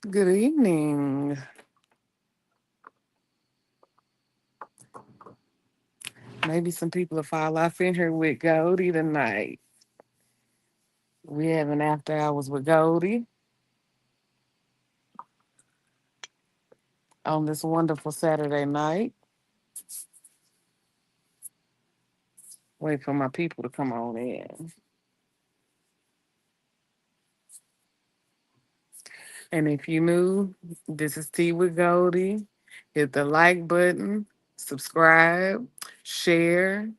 Good evening. Maybe some people will fall off in here with Goldie tonight. We having after hours with Goldie on this wonderful Saturday night. Wait for my people to come on in. And if you new, this is Tea with Goldie. Hit the like button, subscribe, share,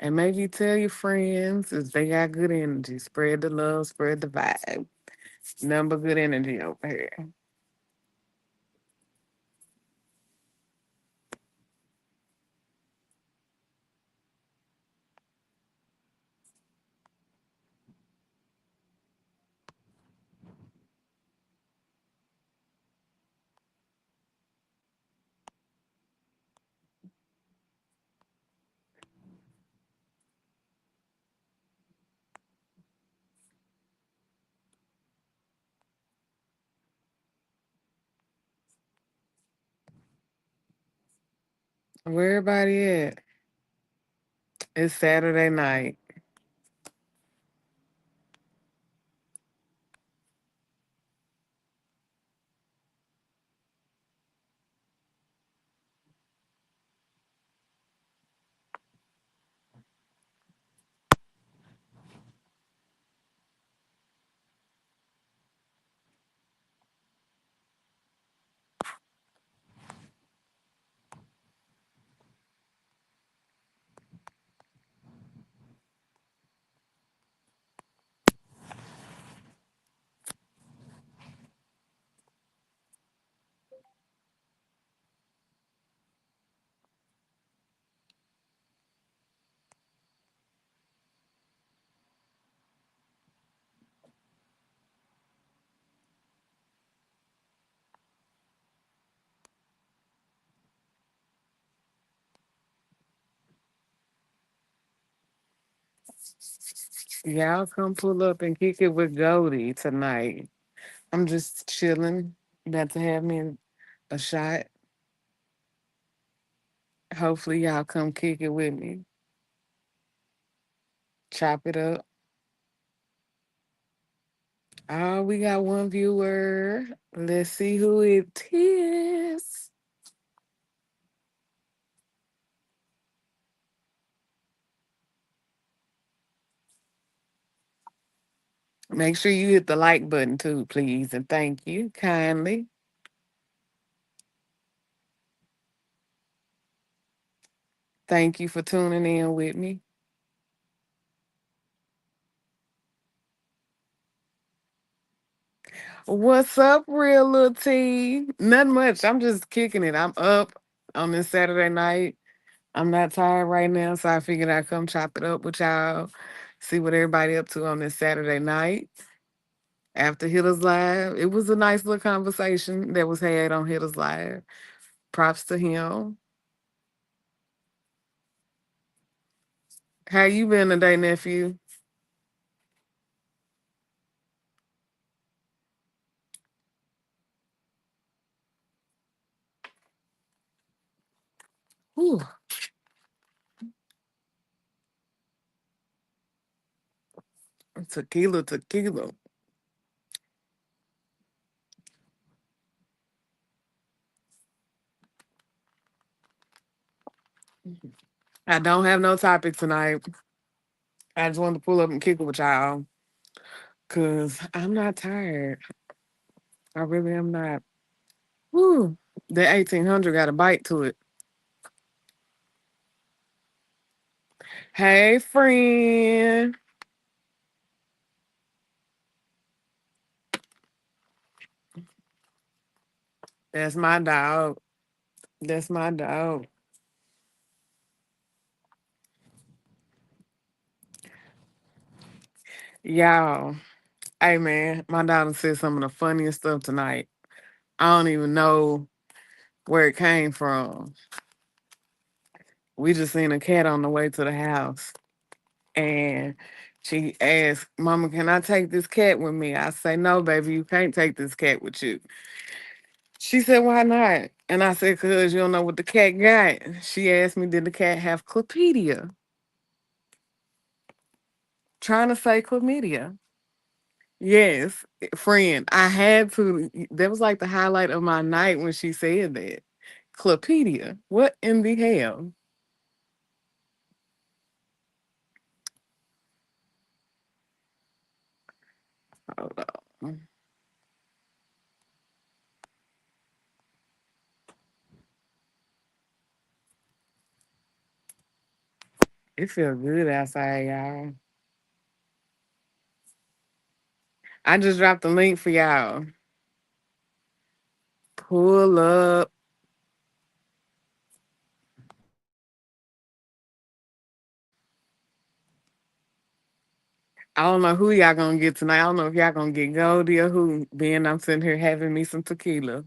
and maybe tell your friends if they got good energy. Spread the love, spread the vibe. Number good energy over here. Where everybody at? It's Saturday night. Y'all come pull up and kick it with Goldie tonight. I'm just chilling, about to have me a shot. Hopefully, y'all come kick it with me. Chop it up. Oh, we got one viewer. Let's see who it is. Make sure you hit the like button too, please, and thank you kindly. Thank you for tuning in with me. What's up, real little T? Nothing much. I'm just kicking it. I'm up on this Saturday night. I'm not tired right now, so I figured I'd come chop it up with y'all, see what everybody up to on this Saturday night after Hitters Live. It was a nice little conversation that was had on Hitters Live. Props to him. How you been today, nephew? Whew, tequila, tequila. I don't have no topic tonight. I just wanted to pull up and kick it with y'all because I'm not tired. I really am not. Whew, the 1800 got a bite to it. Hey, friend. That's my dog. That's my dog. Y'all, hey man, my daughter said some of the funniest stuff tonight. I don't even know where it came from. We just seen a cat on the way to the house. And she asked, Mama, can I take this cat with me? I say, no, baby, you can't take this cat with you. She said, why not? And I said, because you don't know what the cat got. She asked me, did the cat have chlamydia? Trying to say chlamydia. Yes, friend. I had to. That was like the highlight of my night when she said that. Chlamydia. What in the hell? Hold on. It feels good outside, y'all. I just dropped the link for y'all. Pull up. I don't know who y'all gonna get tonight. I don't know if y'all gonna get Goldie or who. Being I'm sitting here having me some tequila.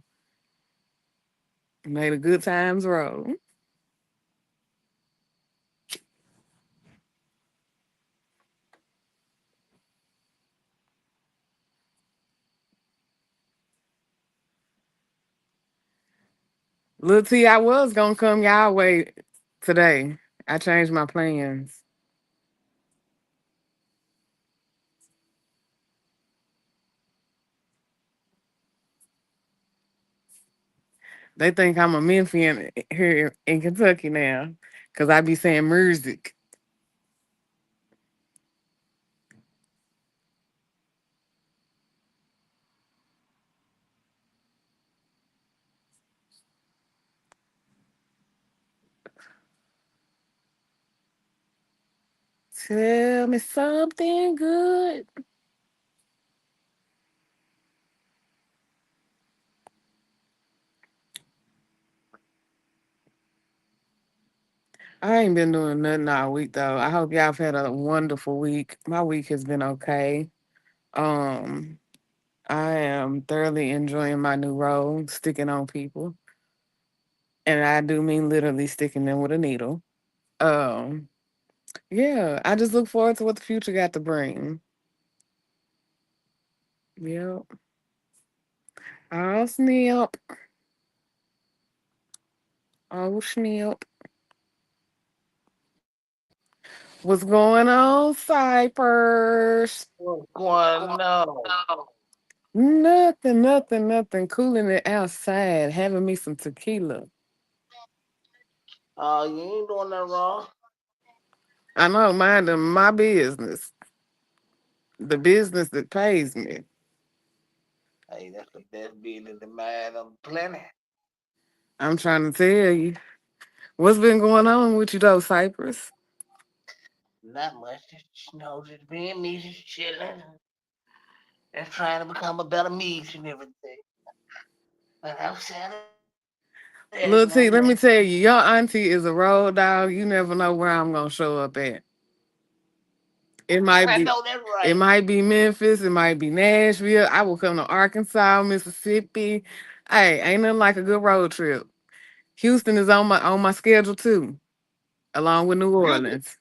May the good times roll. Lil T, I was gonna come y'all way today. I changed my plans. They think I'm a Memphian here in Kentucky now, cause I be saying music. Tell me something good. I ain't been doing nothing all week though. I hope y'all have had a wonderful week. My week has been okay. Um, I am thoroughly enjoying my new role, sticking on people, and I do mean literally sticking them with a needle. Um, yeah, I just look forward to what the future got to bring. Yep. Oh snap! Oh snap! What's going on, Cypers? What's going on? Nothing, nothing, nothing. Cooling it outside, having me some tequila. You ain't doing nothing wrong. I know, minding my business, the business that pays me. Hey, that's the best being in the man on the planet. I'm trying to tell you. What's been going on with you, though, Cypress? Not much. Just being me, just chilling. Just trying to become a better me and everything. But outside of that, nothing else. Lil T, let me tell you, your auntie is a road dog. You never know where I'm gonna show up at. It I might know be, that's right. it might be Memphis. It might be Nashville. I will come to Arkansas, Mississippi. Hey, ain't nothing like a good road trip. Houston is on my schedule too, along with New Good, Orleans.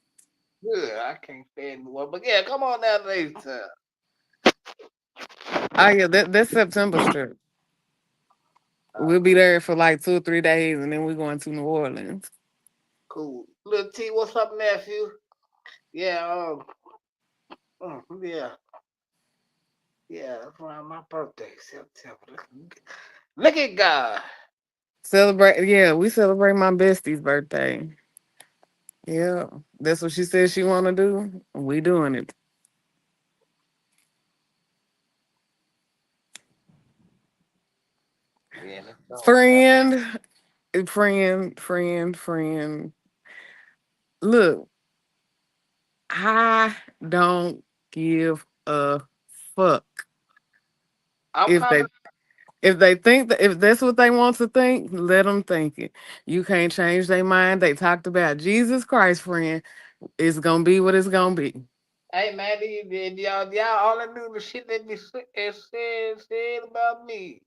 good. I can't stand the one. But yeah, come on down next time. Oh yeah, that's September's trip. We'll be there for like 2 or 3 days, and then we're going to New Orleans. Cool. Little T, what's up, nephew? Yeah, yeah, yeah. That's around my birthday, September. Look at God. Celebrate, yeah, we celebrate my bestie's birthday. Yeah, that's what she said she want to do. We doing it. Yeah, let's go. Friend, friend. Look, I don't give a fuck I'm if they coming. think that if that's what they want to think, let them think it. You can't change their mind. They talked about Jesus Christ, friend. It's gonna be what it's gonna be. Hey man, y'all all I knew the shit that be said about me.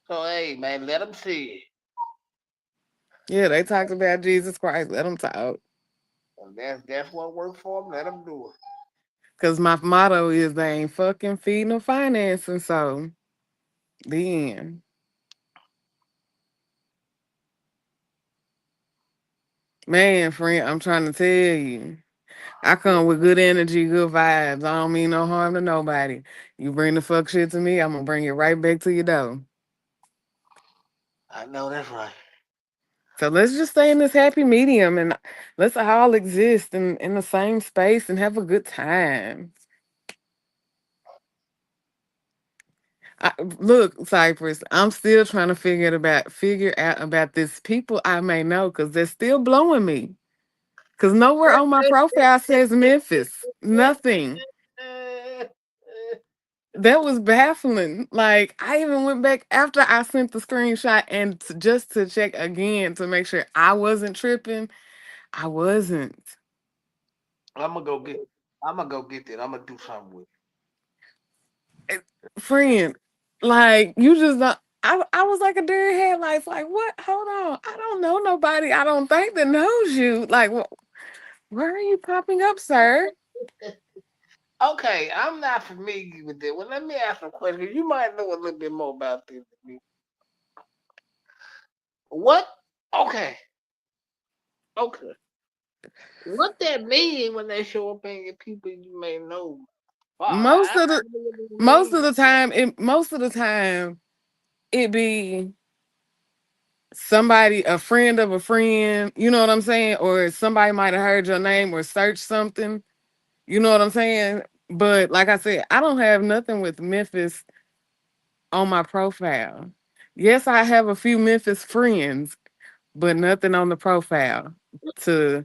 So hey man, let them see it. Yeah, they talked about Jesus Christ. Let them talk. And that's what worked for them. Let them do it. Cause my motto is they ain't fucking feeding or financing. So the end. Man, friend, I'm trying to tell you. I come with good energy, good vibes. I don't mean no harm to nobody. You bring the fuck shit to me, I'm gonna bring it right back to your door. I know that's right. So let's just stay in this happy medium and let's all exist in the same space and have a good time. Look, Cypress, I'm still trying to figure out about this people I may know because they're still blowing me. Cause nowhere on my profile says Memphis. Nothing. That was baffling. Like I even went back after I sent the screenshot and just to check again to make sure I wasn't tripping. I wasn't. I'm gonna go get. I'm gonna go get that. I'm gonna do something with Eh, Friend, like you just don't. I was like a deer in headlights. Like what? Hold on. I don't know nobody. I don't think that knows you. Like where are you popping up, sir? it. Okay, I'm not familiar with that. Well, let me ask a question. You might know a little bit more about this than me. What? Okay, okay. What that mean when they show up and get people you may know? Wow, Most I of the don't know what it most of mean. the time, it be somebody, a friend of a friend, you know what I'm saying? Or somebody might have heard your name or searched something, you know what I'm saying? But like I said, I don't have nothing with Memphis on my profile. Yes, I have a few Memphis friends, but nothing on the profile to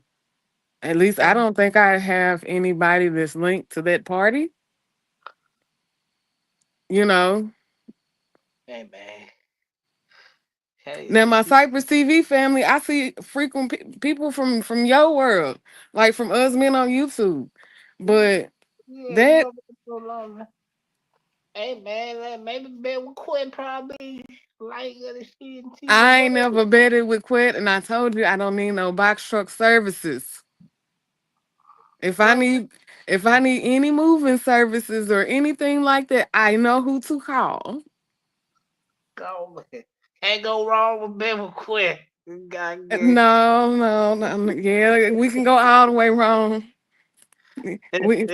at least I don't think I have anybody that's linked to that party, you know. Hey man, hey, Now some my people. Cypress TV family, I see frequent people from your world, like from us men on YouTube. But Yeah, you that know what so long. Hey man, maybe Ben will quit probably like the shit and see what I ain't goes. never betted with Quit, and I told you I don't need no box truck services. If I Well, need if I need any moving services or anything like that, I know who to call. go man. Can't go wrong with Ben will quit. You gotta get. No, no, no. Yeah, we can go all the way wrong. We,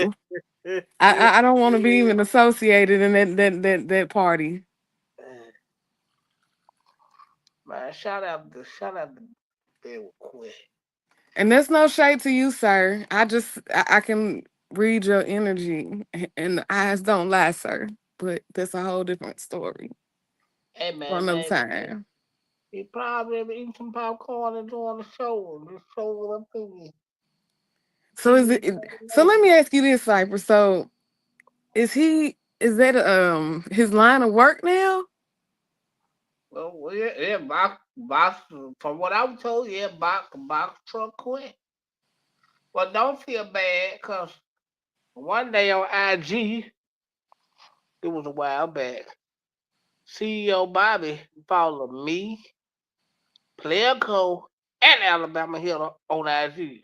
I don't want to be even associated in that party. Man, shout out to Ben will quit. And there's no shade to you, sir. I can read your energy, and the eyes don't lie, sir. But that's a whole different story Hey for man, another maybe time. he probably eating some popcorn and doing the show. The show what I'm thinking. So Keep is it it? So let me ask you this, Cypher. So is that his line of work now? well, yeah, yeah, box. From what I was told, yeah, box truck quit. Well, don't feel bad, cause one day on IG, it was a while back. CEO Bobby followed me, Player Co, and Alabama Hitter on IG.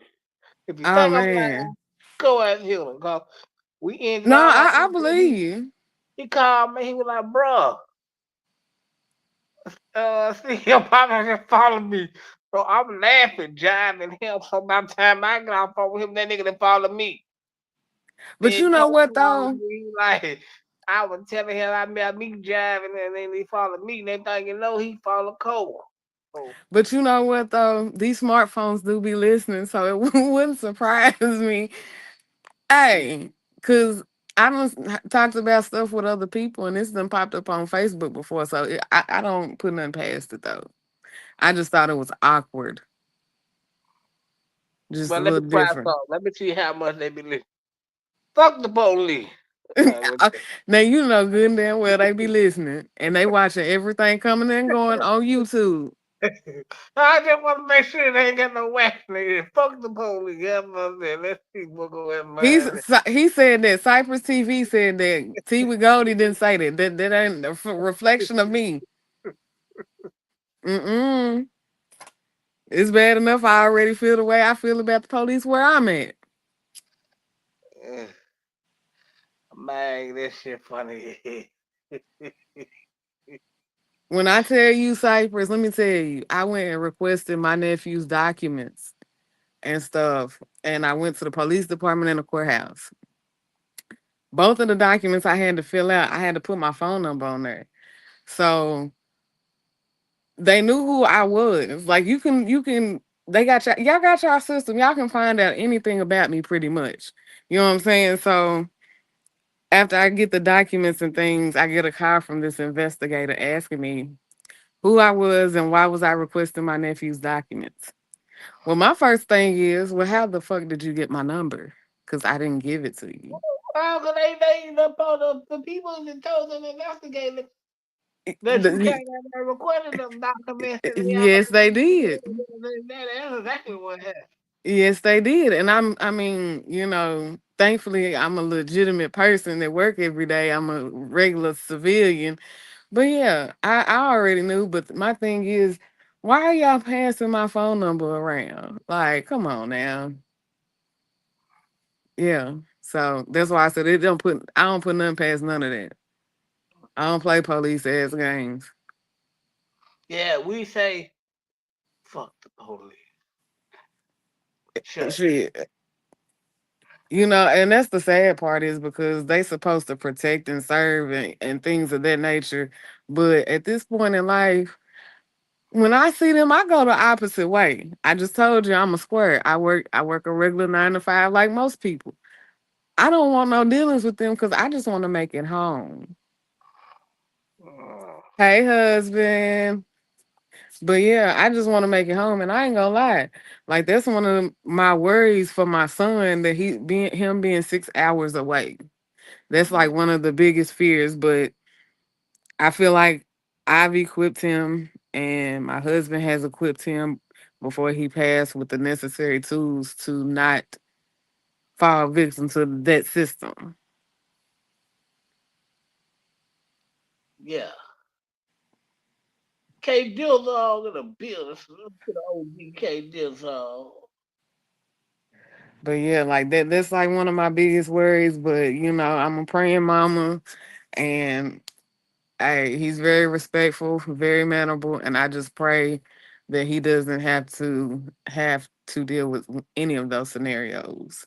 If you Oh think I'm lying, man, go ahead and Hitter, cause we ended no, all. I believe you. He called me. He was like, "Bruh, CEO Bobby just followed me." So I'm laughing, jiving him. So by the time I got off phone with him, that nigga that followed me. But Then you know Cole what called though? me like I was telling him I met me driving and then he followed me. Next thing you know, he followed Cole. So But you know what though? These smartphones do be listening, so it wouldn't surprise me. Hey, cause I done talked about stuff with other people, and this done popped up on Facebook before, so I don't put nothing past it though. I just thought it was awkward, just a well let me little try different. something. Let me see how much they be listening. Fuck the police. Now you know good and damn well they be listening, and they watching everything coming and going on YouTube. I just want to make sure they ain't got no wax nigga. Fuck the police. Yeah, I'm there. Let's see what go ahead, man. He said that Cypress TV said that T with Goldie didn't say that. That ain't a reflection of me. Mm-mm. It's bad enough I already feel the way I feel about the police where I'm at. Eh, Man, this shit funny. When I tell you, Cypress, let me tell you, I went and requested my nephew's documents and stuff, and I went to the police department and the courthouse. Both of the documents I had to fill out, I had to put my phone number on there. So they knew who I was. Like they got y'all got y'all system. Y'all can find out anything about me pretty much. You know what I'm saying? So after I get the documents and things, I get a call from this investigator asking me who I was and why was I requesting my nephew's documents. Well, my first thing is, well, how the fuck did you get my number? Because I didn't give it to you. Well, 'cause the people that told them investigators that you The- came in there requesting them documents and they all yes, they did. that's exactly what happened. Yes, they did. And I mean, thankfully I'm a legitimate person that work every day. I'm a regular civilian. But yeah, I already knew. But my thing is, why are y'all passing my phone number around? Like, come on now. Yeah. So that's why I said I don't put nothing past none of that. I don't play police ass games. Yeah, we say fuck the police. Shut. Shit. And that's the sad part is because they supposed to protect and serve and things of that nature. But at this point in life, when I see them, I go the opposite way. I just told you I'm a square. I work a regular 9 to 5 like most people. I don't want no dealings with them because I just want to make it home. Mm, Hey husband. But yeah, I just want to make it home, and I ain't gonna lie. Like that's one of my worries for my son that him being 6 hours away. That's like mm, one of the biggest fears. But I feel like I've equipped him, and my husband has equipped him before he passed with the necessary tools to not fall victim to that system. yeah. K Dillon in the building. Salute to the OG K Dillon. But yeah, like that's like one of my biggest worries. But I'm a praying mama, and hey, he's very respectful, very mannerable, and I just pray that he doesn't have to deal with any of those scenarios.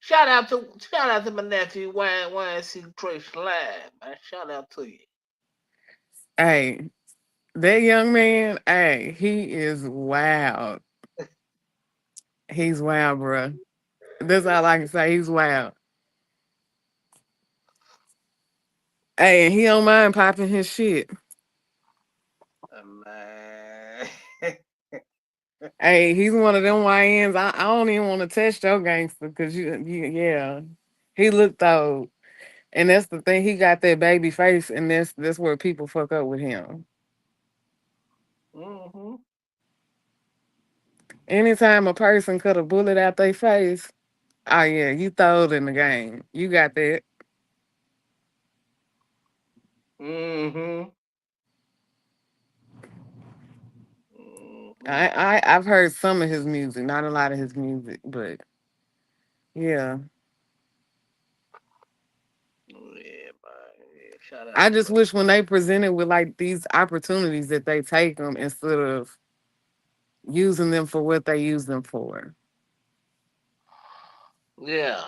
Shout out to my nephew Wayne C. Trace Live, man. Shout out to you. Hey, that young man, hey, he is wild. He's wild, bruh. That's all I can say. He's wild. Hey, and he don't mind popping his shit. Man. Hey, he's one of them YNs. I don't even want to test your gangster because yeah, he looked old. And that's the thing. He got that baby face, and that's where people fuck up with him. Mm-hmm. Anytime a person cut a bullet out their face, oh yeah, you throwed in the game. You got that. Mm-hmm. Mm-hmm. I've heard some of his music, not a lot of his music, but yeah. Yeah, man. Yeah, shout out I to just bro. wish when they presented with like these opportunities that they take them instead of using them for what they use them for. Yeah.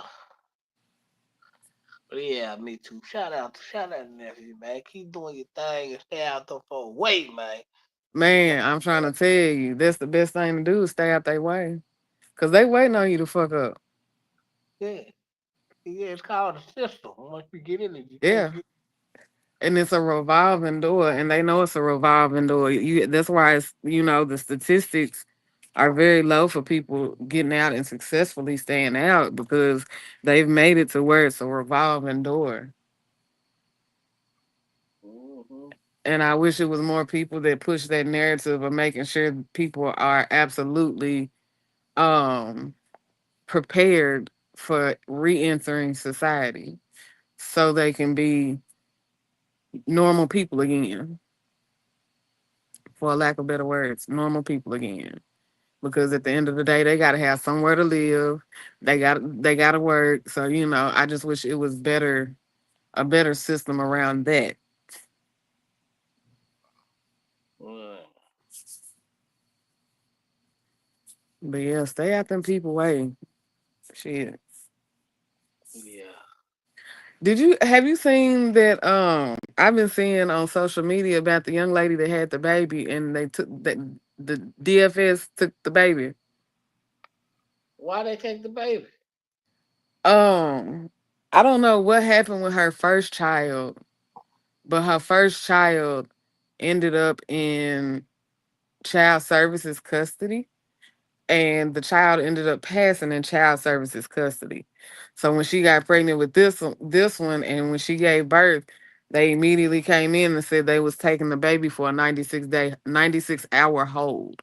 But yeah, me too. Shout out to nephew, man. Keep doing your thing and stay out the for wait, man. That, Man, I'm trying to tell you, that's the best thing to do is stay out their way. Cause they waiting on you to fuck up. yeah. Yeah, it's called a system. Once you get in it, you can't Yeah. get. And it's a revolving door, and they know it's a revolving door. That's why the statistics are very low for people getting out and successfully staying out because they've made it to where it's a revolving door. Mm-hmm. And I wish it was more people that push that narrative of making sure people are absolutely um prepared for re-entering society so they can be normal people again. for a lack of better words, normal people again. Because at the end of the day, they gotta have somewhere to live. They gotta work. So, I just wish it was better, a better system around that. Right. But yeah, stay out them people way. Shit. Yeah. Have you seen that I've been seeing on social media about the young lady that had the baby and they took that the DFS took the baby. Why they take the baby? Um I don't know what happened with her first child, but her first child ended up in child services custody, and the child ended up passing in child services custody. So when she got pregnant with this one, and when she gave birth, they immediately came in and said they was taking the baby for a 96-hour hold.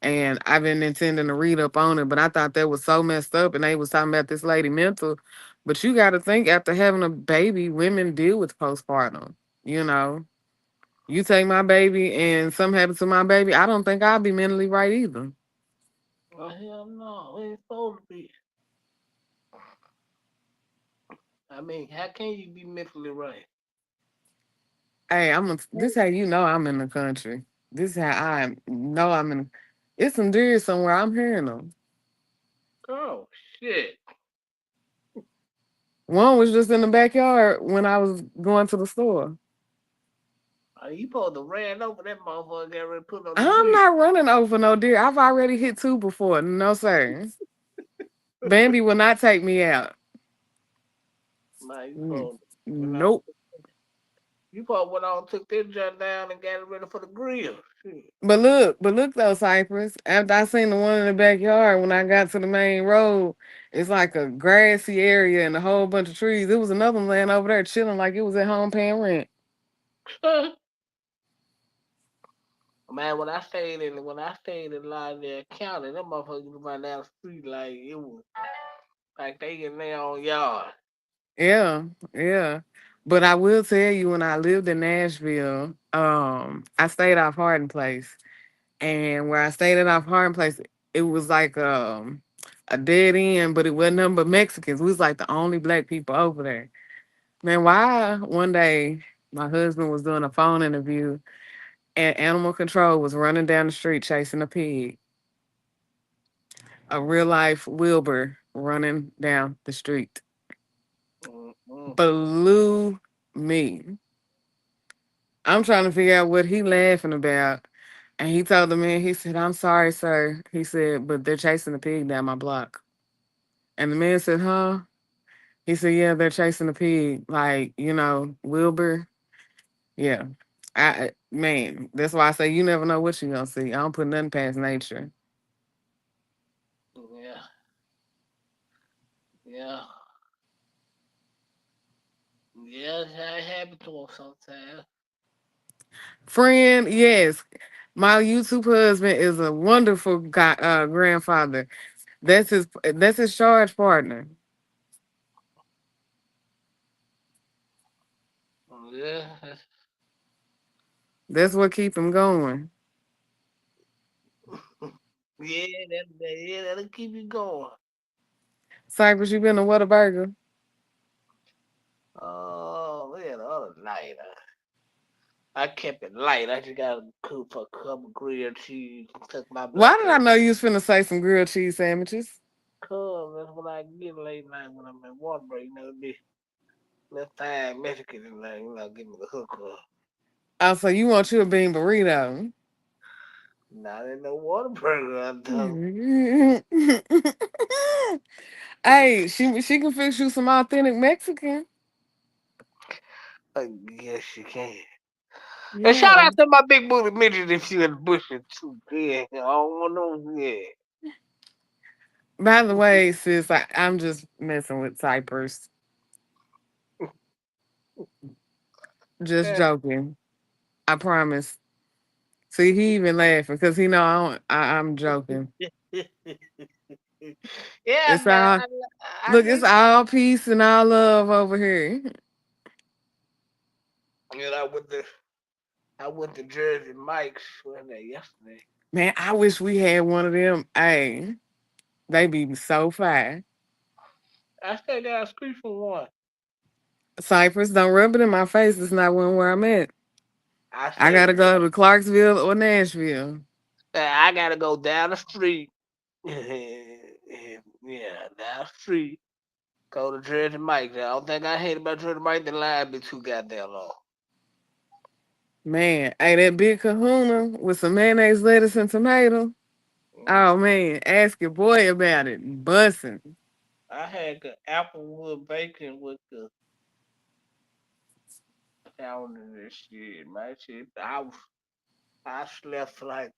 And I've been intending to read up on it, but I thought that was so messed up. And they was talking about this lady mental, but you got to think, after having a baby, women deal with postpartum. You know, you take my baby and something happens to my baby, I don't think I'll be mentally right either. Oh hell no, it ain't supposed to be. I mean, how can you be mentally right? Hey, this how you know I'm in the country. This how I know I'm in. It's some deer somewhere. I'm hearing them. Oh shit! One was just in the backyard when I was going to the store. You supposed to ran over that motherfucker and got ready to put on the I'm grill. not running over no deer. I've already hit two before. No sir. Bambi will not take me out. Man, you Mm, supposed went on. Nope. You supposed went on, took that junk down and got it ready for the grill. Shit. But look though, Cypress. After I seen the one in the backyard, when I got to the main road, it's like a grassy area and a whole bunch of trees. It was another one laying over there chilling like it was at home paying rent. Man, when I stayed in Lawndale County, them motherfuckers used to run down the street like it was like they in their own yard. Yeah, yeah. But I will tell you, when I lived in Nashville, I stayed off Hardin Place. And where I stayed at off Hardin Place, it was like a dead end, but it wasn't nothing but Mexicans. We was like the only black people over there. Man, why one day my husband was doing a phone interview and animal control was running down the street chasing a pig. A real life Wilbur running down the street. Mm-mm. Blew me. I'm trying to figure out what he laughing about. And he told the man, he said, "I'm sorry, sir." He said, "But they're chasing the pig down my block." And the man said, "Huh?" He said, "Yeah, they're chasing the pig. Like, Wilbur." Yeah. Man, that's why I say you never know what you're gonna see. I don't put nothing past nature. Yeah, yeah, yeah. That's how it happen to them sometimes. Friend, yes. My YouTube husband is a wonderful grandfather. That's his charge partner. Yeah, That's what keep him going. yeah, that'll keep you going. Cypress, you been to Whataburger? Oh man, the other night I kept it light. I just got a cook for a couple grilled cheese, took my Why black did ass. I know you was finna say some grilled cheese sandwiches? Cause that's what I get late night when I'm at water break. This little fine Mexican in there, give me the hook up. Oh, so you want you a bean burrito? Not in no water burger, I don't. Hey, she can fix you some authentic Mexican. I guess you can. And shout Yeah. out to my big booty midget if you in the bushes too. Yeah, I don't want no. Yeah. By the way, sis, I'm just messing with Cypress. Just joking. I promise. See, he even laughing because he know I'm joking. Yeah, It's man. all I Look. It's need all peace and all love over here. you know with the I went to Jersey Mike's one day yesterday. Man, I wish we had one of them. Hey, they be so fire. I stayed down the street from one. Cypress, don't rub it in my face. It's not one where I'm at. I I stayed. gotta go to Clarksville or Nashville. I gotta go down the street. Yeah, down the street. Go to Jersey Mike's. I don't think I hate about Jersey Mike. The line be too goddamn long. Man, hey, that big kahuna with some mayonnaise, lettuce, and tomato. Oh Mm. man, ask your boy about it. Bussin'. I had the applewood bacon with the pound and this shit, man. Shit, I slept for like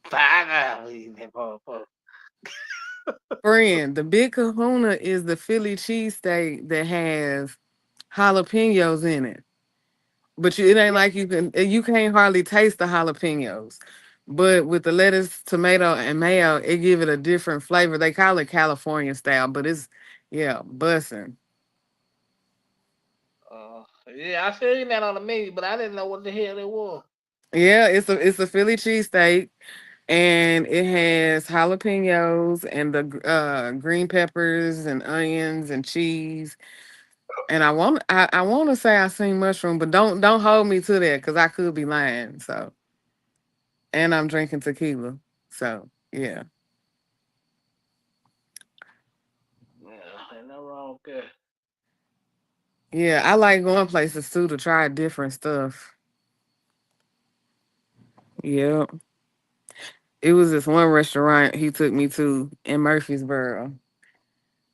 5 hours eating that motherfucker. Friend, the big kahuna is the Philly cheesesteak that has jalapenos in it. But it ain't Yeah. like you can't hardly taste the jalapenos. But with the lettuce, tomato, and mayo, it give it a different flavor. They call it California style, but it's yeah, bussin'. Yeah, I seen that on the menu, but I didn't know what the hell it was. Yeah, it's a Philly cheesesteak, and it has jalapenos and the green peppers and onions and cheese. And I want to say I seen mushroom, but don't hold me to that because I could be lying. So, and I'm drinking tequila. So yeah. Yeah, ain't nothing wrong with that. Yeah, I like going places too to try different stuff. Yeah. It was this one restaurant he took me to in Murfreesboro.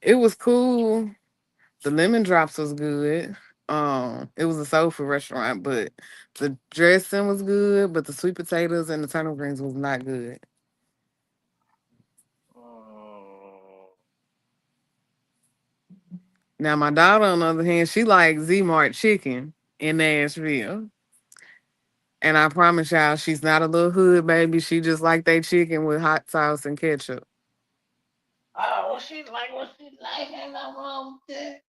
It was cool. The lemon drops was good. It was a soul food restaurant, but the dressing was good, but the sweet potatoes and the turnip greens was not good. Mm, Now my daughter, on the other hand, she likes Z Mart chicken in Nashville. And I promise y'all, she's not a little hood baby. She just like they chicken with hot sauce and ketchup. oh, what she like? Ain't nothing wrong with that.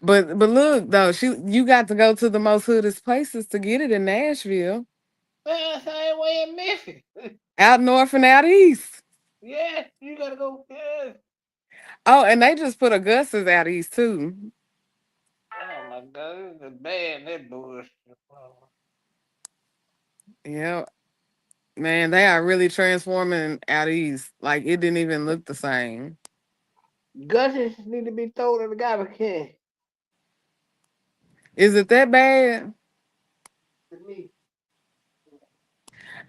But look though, you got to go to the most hoodest places to get it in Nashville, Man, same way in Memphis. out north and out east. Yeah, you gotta go. Yeah. Oh, and they just put a Gus's out east too. Oh my God, this is bad. That bullshit. Yeah, man, they are really transforming out east. Like it didn't even look the same. Gushes need to be thrown in the garbage can. Is it that bad? To me.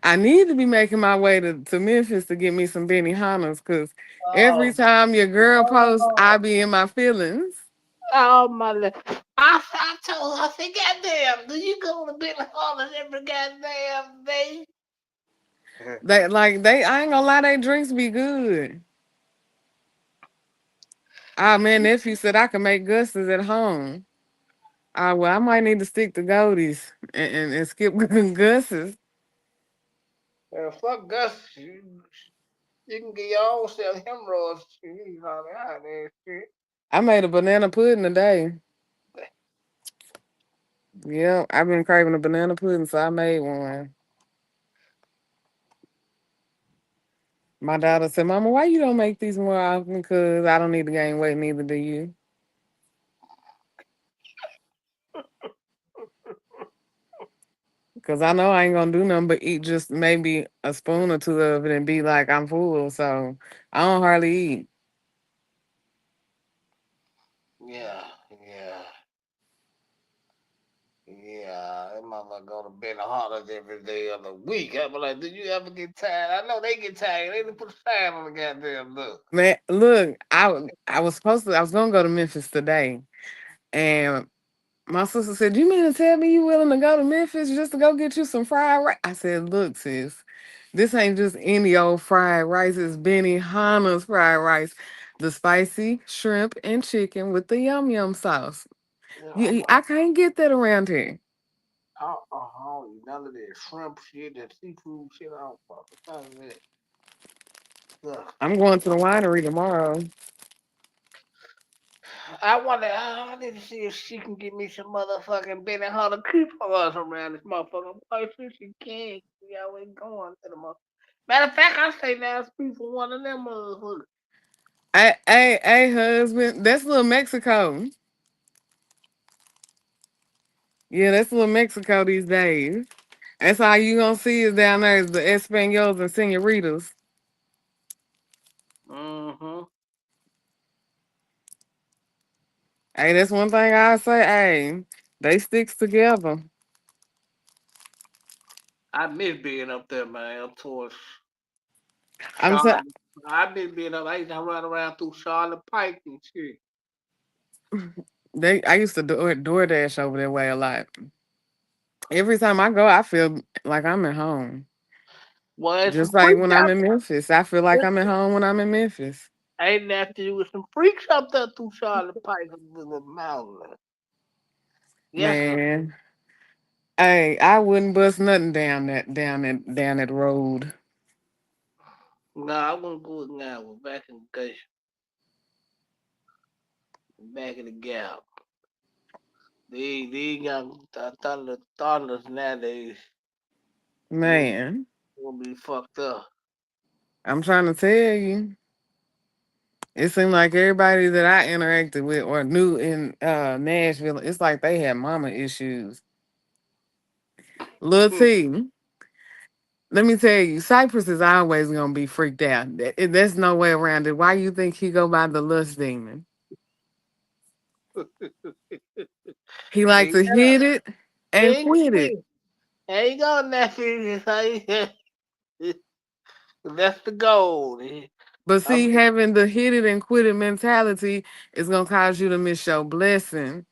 I need to be making my way to Memphis to get me some Benihana's because every Oh, time your girl posts, I oh, be in my feelings. oh my lord. I told her, I said, goddamn, do you go to Billy Hollis every goddamn day? I ain't gonna lie, they drinks be good. Ah man, nephew said I can make Gus's at home. Ah well, I might need to stick to Goldie's and skip Gus's. Fuck Gus. You can get your own self hemorrhoids. You know that shit. I made a banana pudding today. Yeah, I've been craving a banana pudding, so I made one. My daughter said, "Mama, why you don't make these more often? Cause I don't need to gain weight, neither do you. Cause I know I ain't gonna do nothing but eat just maybe a spoon or two of it and be like I'm full. So I don't hardly eat. Yeah, yeah, yeah. That mama go to bed Hollis every day of the week. I be like, do you ever get tired? I know they get tired. They didn't put a sign on the goddamn look. Man, look, I was gonna go to Memphis today, and my sister said, "You mean to tell me you willing to go to Memphis just to go get you some fried rice?" I said, "Look, sis, this ain't just any old fried rice. It's Benny Hanna's fried rice, the spicy shrimp and chicken with the yum yum sauce. You know, I can't get that around here. I don't eat none of that shrimp shit, that seafood shit. I don't fuck with none of that. Ugh. I'm going to the winery tomorrow. I wonder. I need to see if she can get me some motherfucking Benny Hunter coupons around this motherfucker. Boy, she can. We always going to the motherfucker. Matter of fact, I stay down the street from one of them motherfuckers. Hey, husband, that's little Mexico. Yeah, that's little Mexico these days. That's all you gonna see is down there is the Espanols and Senoritas. Mm-hmm. Hey, that's one thing I say. Hey, they sticks together. I miss being up there, man. Up towards I'm t- Charlotte. I miss being up. I used to run around through Charlotte Pike and shit. they. I used to do DoorDash over that way a lot. Every time I go, I feel like I'm at home. Well, it's Just some like freaks when I'm out in Memphis, I feel like there. I'm at home when I'm in Memphis. Ain't after you with some freaks up there through Charlotte Pike in the mountain. Yes, sir. Man, hey, I wouldn't bust nothing down that road. No, I wouldn't go with now. We're back in the day, back in the gap. They got toddlers nowadays. Gonna, Man, gonna be fucked up. I'm trying to tell you. It seemed like everybody that I interacted with or knew in Nashville, it's like they had mama issues. Lil Hmm. T, let me tell you, Cypress is always gonna be freaked out. There's no way around it. Why you think he go by the lust demon? He like to Yeah, hit it he and ain't quit it. quit. There you go, nephew. That's the goal. But I'm, see, having the hit it and quit it mentality is gonna cause you to miss your blessing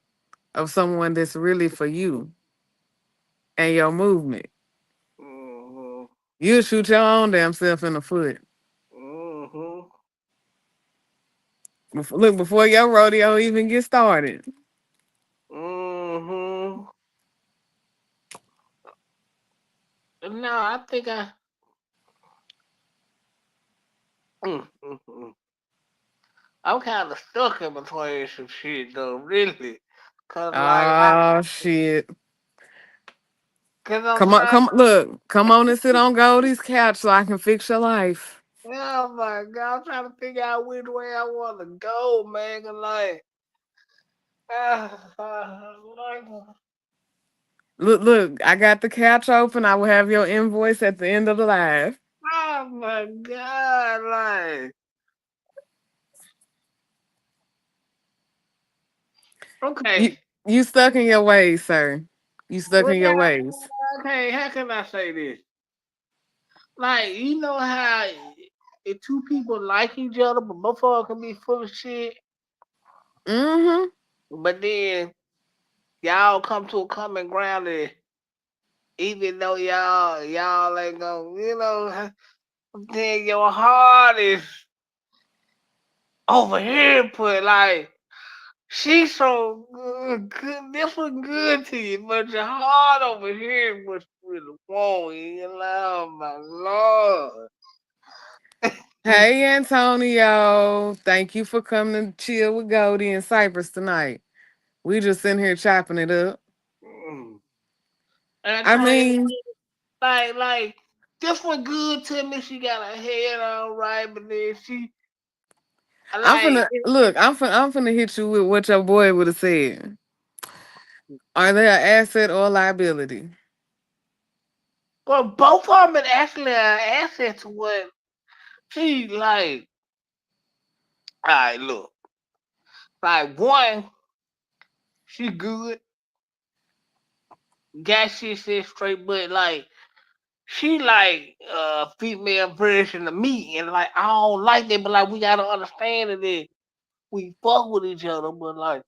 of someone that's really for you and your movement. mm-hmm, You'll shoot your own damn self in the foot. mm-hmm, Look, before your rodeo even get started. mm-hmm. No, I think mm. I'm kind of stuck in between some shit though, really. Cause like Oh shit. cause I'm Come on, trying. come on and sit on Goldie's couch so I can fix your life. Oh my god, I'm trying to figure out which way I want to go, man. 'Cause like, like, Look, I got the couch open. I will have your invoice at the end of the live. oh my god, like, You okay, you stuck in your ways, sir. You stuck well, in your ways. okay, how can I say this? Like, you know how if two people like each other, but both of them can be full of shit, Mm-hmm. but then y'all come to a common ground, and even though y'all ain't gonna, then your heart is over here, put like. She's so good. This was good to you, but your heart over here was really wrong. You know, oh my lord. Hey Antonio. Thank you for coming to chill with Goldie in Cyprus tonight. We just sitting here chopping it up. Mm. And I I told her, mean, like, this one good to me. She got her head on right, but then she, I'm like, finna look, I'm finna hit you with what your boy would have said. Are they an asset or a liability? well, both of them actually an asset to what she, like, all right, look, like, one, she good, got shit said straight, but, like, she like female version of me, and like I don't like that, but like we gotta understand that we fuck with each other, but like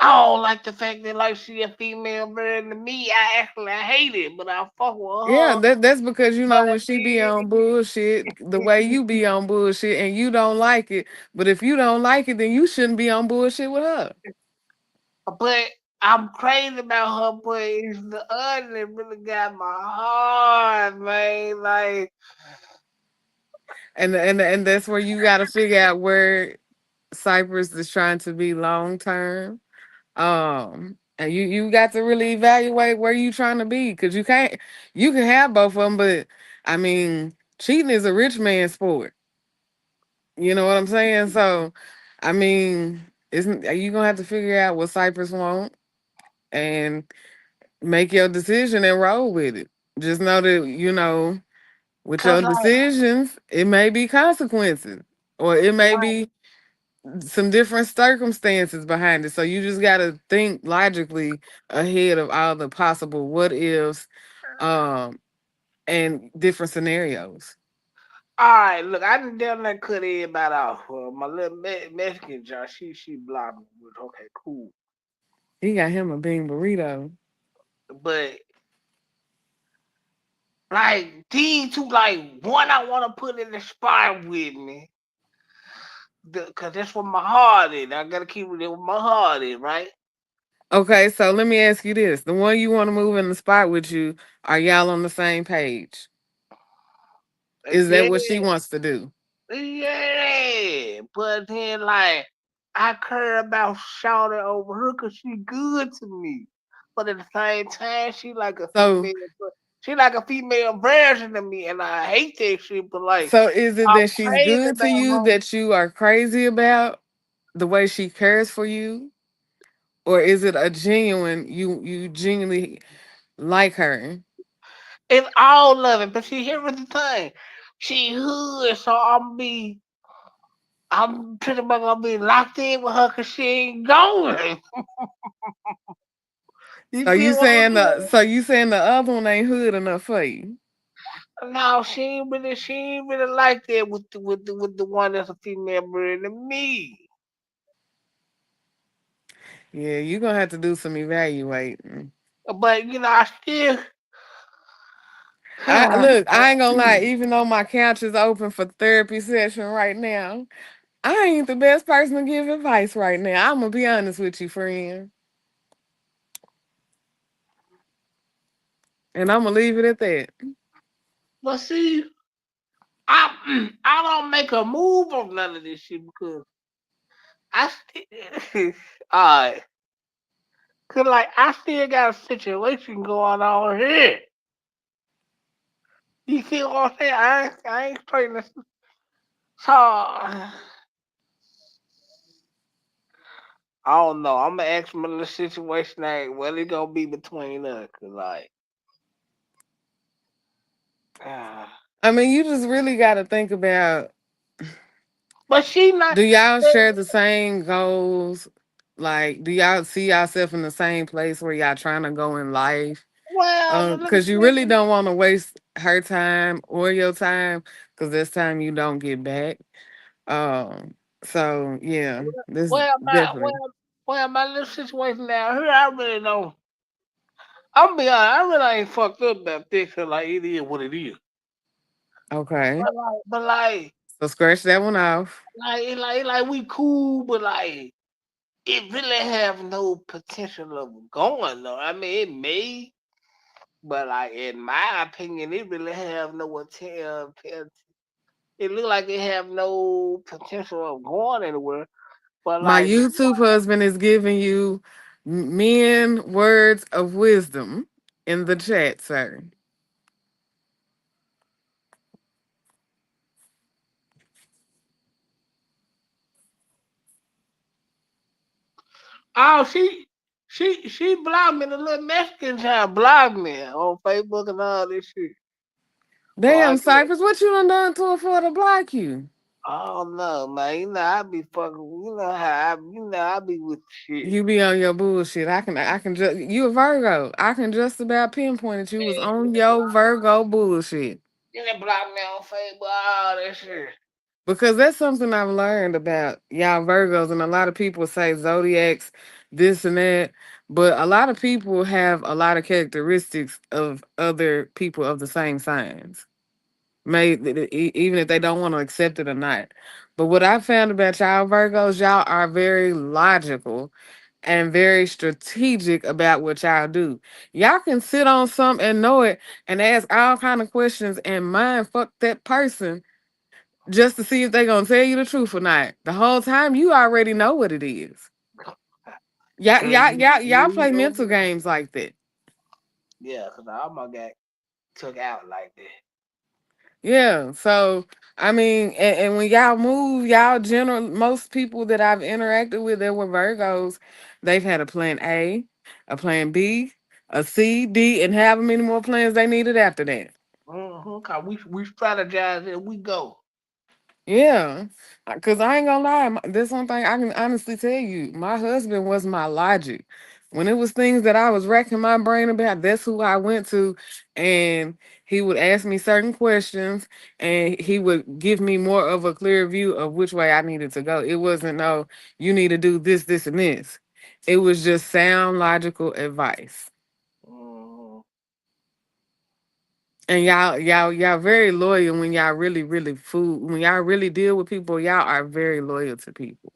I don't like the fact that like she a female version of me. I hate it, but I fuck with Yeah, her. that's because you But know when she be on bullshit, the way you be on bullshit, and you don't like it. But if you don't like it, then you shouldn't be on bullshit with her. but I'm crazy about her, but it's the other that really got my heart, man. Like And that's where you got to figure out where Cypress is trying to be long term. And you got to really evaluate where you trying to be because you can have both of them, but I mean, cheating is a rich man's sport. You know what I'm saying? So, I mean, isn't are you gonna have to figure out what Cypress want and make your decision and roll with it? Just know that with Cause your like, decisions, it may be consequences, or it may like, be some different circumstances behind it. So you just got to think logically ahead of all the possible what ifs, um, and different scenarios. all right, look, I didn't damn that cut everybody off. My little Mexican John, she blocked me. Okay, cool. He got him a bean burrito. But like these two, like one I want to put in the spot with me, cause that's where my heart is. I gotta keep it where my heart is, right? Okay, so let me ask you this: the one you want to move in the spot with you, are y'all on the same page? Is that Yeah, what she wants to do? yeah. But then like I care about Shawty over her cause she good to me. But at the same time, So, she like a female version of me, and I hate that shit. But like, so is it I'm that she's crazy good to about you her. that you are crazy about the way she cares for you, or is it a genuine you genuinely like her? It's all of it. But see, here was the thing. She hood, so I'm pretty much gonna be locked in with her because she ain't going. You feel what I'm saying? So you saying the other one ain't hood enough for you? No, she ain't really like that with the one that's a female brand than me. Yeah, you gonna have to do some evaluating. But I still I look, I ain't gonna lie, even though my couch is open for therapy session right now, I ain't the best person to give advice right now. I'm gonna be honest with you, friend. And I'm gonna leave it at that. but see, I don't make a move on none of this shit because I still alright. Cause like I still got a situation going on here. You see what I'm saying? I ain't straight. So I don't know. I'm gonna ask my little situation like what it gonna be between us. Cause like, uh, I mean, you just really gotta think about, but she not. do y'all share the same goals? Like, do y'all see yourself in the same place where y'all trying to go in life? Well, let me Because you tell really you. don't want to waste her time or your time, because this time you don't get back. So yeah, this Well, definitely my little situation down here, I really don't. I'm be honest, I really ain't fucked up about this. Cause like it is what it is. okay. But like, So scratch that one off. like we cool, but like it really have no potential of going though. I mean, it may, but like in my opinion, it really have no it look like it have no potential of going anywhere. But My like, YouTube husband is giving you men words of wisdom in the chat, sir. oh, she blocked me. The little Mexican child blocked me on Facebook and all this shit. So I Damn, guess Cypress, what you done to her for to block you? I don't know, man. I be fucking. I be with shit. You be on your bullshit. I can just you a Virgo. I can just about pinpoint that you was Yeah, on your Virgo bullshit. they blocked me on Facebook. All that shit. Because that's something I've learned about y'all Virgos, and a lot of people say zodiacs, this and that. But a lot of people have a lot of characteristics of other people of the same signs. Even if they don't want to accept it or not. But what I found about y'all Virgos, y'all are very logical and very strategic about what y'all do. Y'all can sit on something and know it and ask all kind of questions and mind fuck that person just to see if they gonna tell you the truth or not. The whole time you already know what it is. Cause Y'all you play know mental me. games like that. Yeah, cause I almost got took out like that. Yeah. So I mean, and when y'all move, y'all general most people that I've interacted with that were Virgos, they've had a plan A, a plan B, a C, D, and however many more plans they needed after that. Cause we strategize and we go. Yeah, because I ain't gonna lie, this one thing I can honestly tell you, my husband was my logic. When it was things that I was racking my brain about, that's who I went to, and he would ask me certain questions, and he would give me more of a clear view of which way I needed to go. It wasn't no, you need to do this, this, and this. It was just sound, logical advice. Mm-hmm. And y'all very loyal when y'all really fool. When y'all really deal with people, y'all are very loyal to people.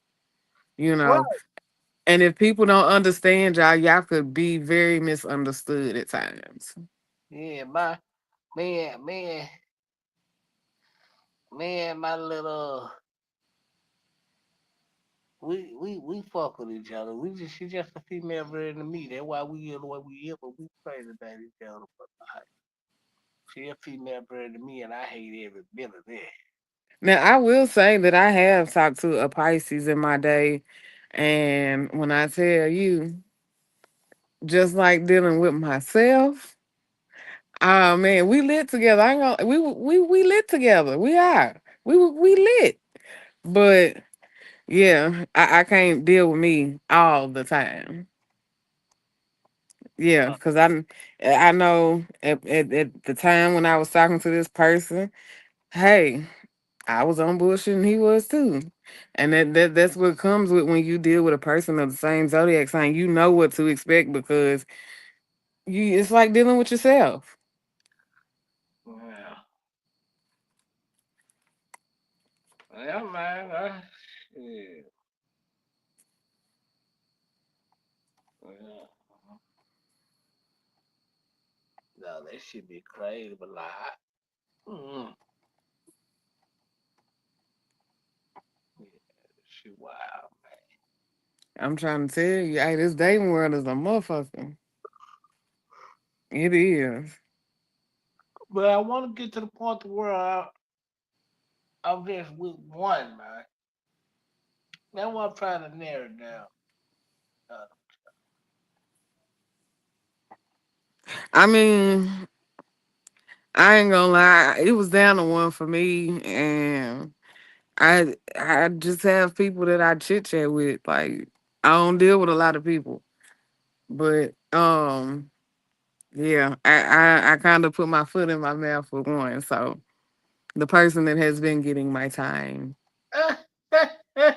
You Right. know. And if people don't understand y'all, y'all could be very misunderstood at times. Yeah, my man, man, man, my little we fuck with each other. We just She's just a female version of me. That's why we are the way we is, but we crazy about each other. But she a female version of me, and I hate every bit of that. Now I will say that I have talked to a Pisces in my day, and when I tell you, just like dealing with myself, oh man, we lit together. I ain't gonna, we lit together. We are. We lit. But yeah, I can't deal with me all the time. Yeah, because I know at the time when I was talking to this person, hey, I was on bullshit and he was too. And that's what comes with when you deal with a person of the same zodiac sign. You know what to expect because you it's like dealing with yourself. Yeah, yeah, man. Yeah, yeah. No, that should be crazy, but like, mm, yeah, she wild. I'm trying to tell you, hey, this dating world is a motherfucker. It is. But I want to get to the point where I'm just with one, man. That's what I'm trying to narrow down. Uh, I mean, I ain't gonna lie, it was down to one for me and I just have people that I chit chat with. Like I don't deal with a lot of people. But yeah, I kind of put my foot in my mouth for one. So the person that has been getting my time.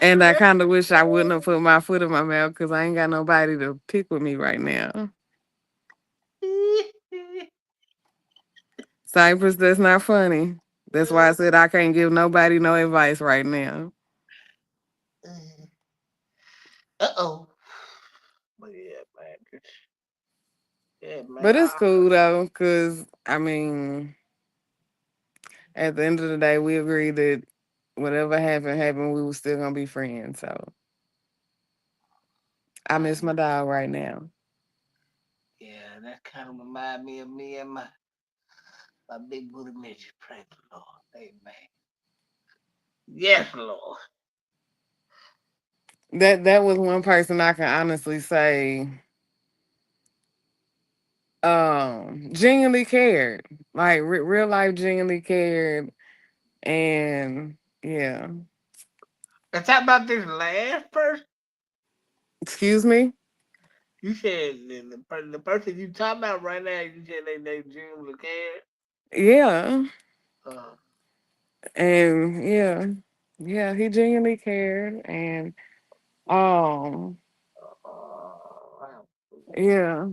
And I kind of wish I wouldn't have put my foot in my mouth because I ain't got nobody to pick with me right now. Cypress, that's not funny. That's why I said I can't give nobody no advice right now. oh. But yeah, man. Yeah, man. But it's cool though, because I mean, at the end of the day, we agreed that whatever happened, we were still gonna be friends. So I miss my dog right now. Yeah, that kind of remind me of me and my big booty midget. Praise the Lord. Amen. Yes, Lord. That was one person I can honestly say genuinely cared. Like real life genuinely cared. And yeah. Let's talk about this last person. Excuse me? You said the person you talking about right now, you said they genuinely cared. Yeah. Uh, And yeah. Yeah, he genuinely cared and um wow. yeah.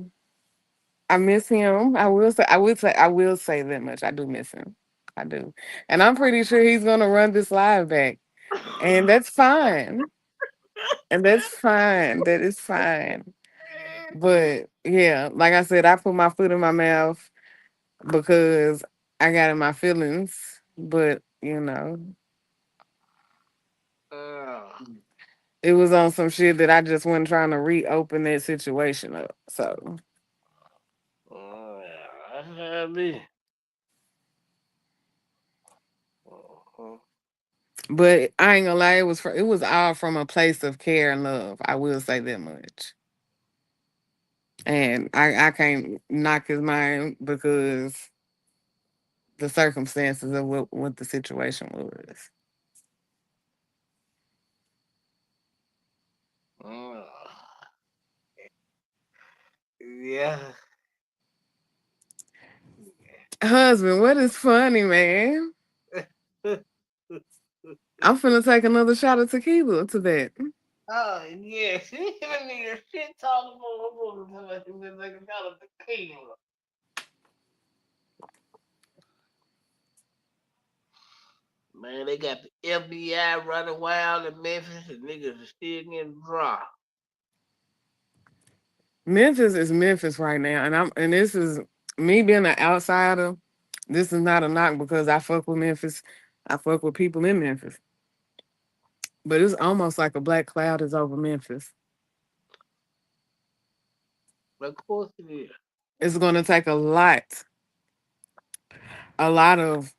I miss him. I will say that much. I do miss him. I do. And I'm pretty sure he's gonna run this live back. And that's fine. And that's fine. That is fine. But yeah, like I said, I put my foot in my mouth because I got in my feelings. But, you know. It was on some shit that I just wasn't trying to reopen that situation up. So, Yeah, that's how me. Uh-huh. but I ain't gonna lie, it was all from a place of care and love. I will say that much. And I can't knock his mind because the circumstances of what the situation was. Mm. Yeah. Husband, what is funny, man? I'm finna take another shot of tequila to that. Oh yeah, she even need a shit talking about her like a dollar tequila. Man, they got the FBI running wild in Memphis and niggas are still getting dropped. Memphis is Memphis right now, and this is me being an outsider. This is not a knock because I fuck with Memphis. I fuck with people in Memphis, but it's almost like a black cloud is over Memphis. Of course it is. It's gonna take a lot of.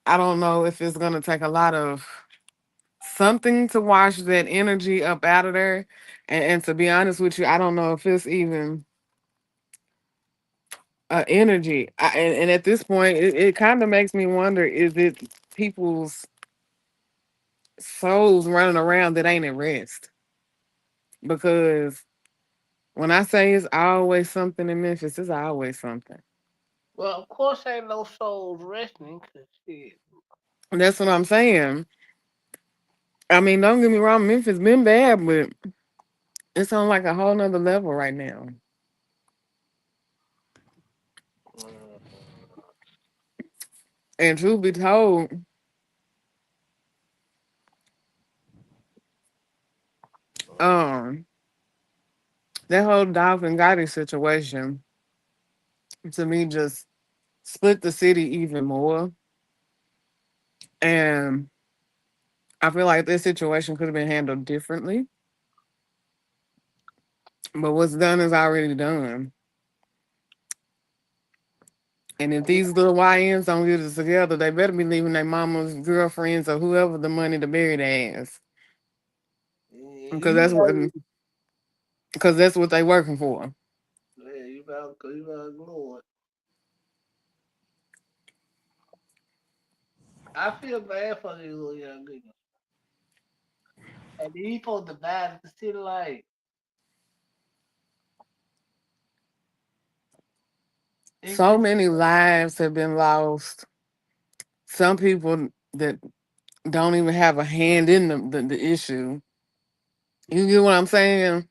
I don't know if it's gonna take a lot of something to wash that energy up out of there. And to be honest with you, I don't know if it's even energy. And at this point, it kind of makes me wonder: is it people's souls running around that ain't at rest? Because when I say it's always something in Memphis, it's always something. Well, of course ain't no souls resting, cause shit. And that's what I'm saying. I mean, don't get me wrong, Memphis been bad, but it's on like a whole nother level right now. Mm, And truth be told, mm. um, that whole Dolphin Gotti situation to me just split the city even more. And I feel like this situation could have been handled differently. But what's done is already done. And if these little YNs don't get it together, they better be leaving their mama's girlfriends or whoever the money to bury their ass. Because You that's what better, because that's what they working for. yeah, you better ignore it. I feel bad for these little young niggas. And these supposed to die at the city light. It's So just many lives have been lost. Some people that don't even have a hand in the issue. You get what I'm saying?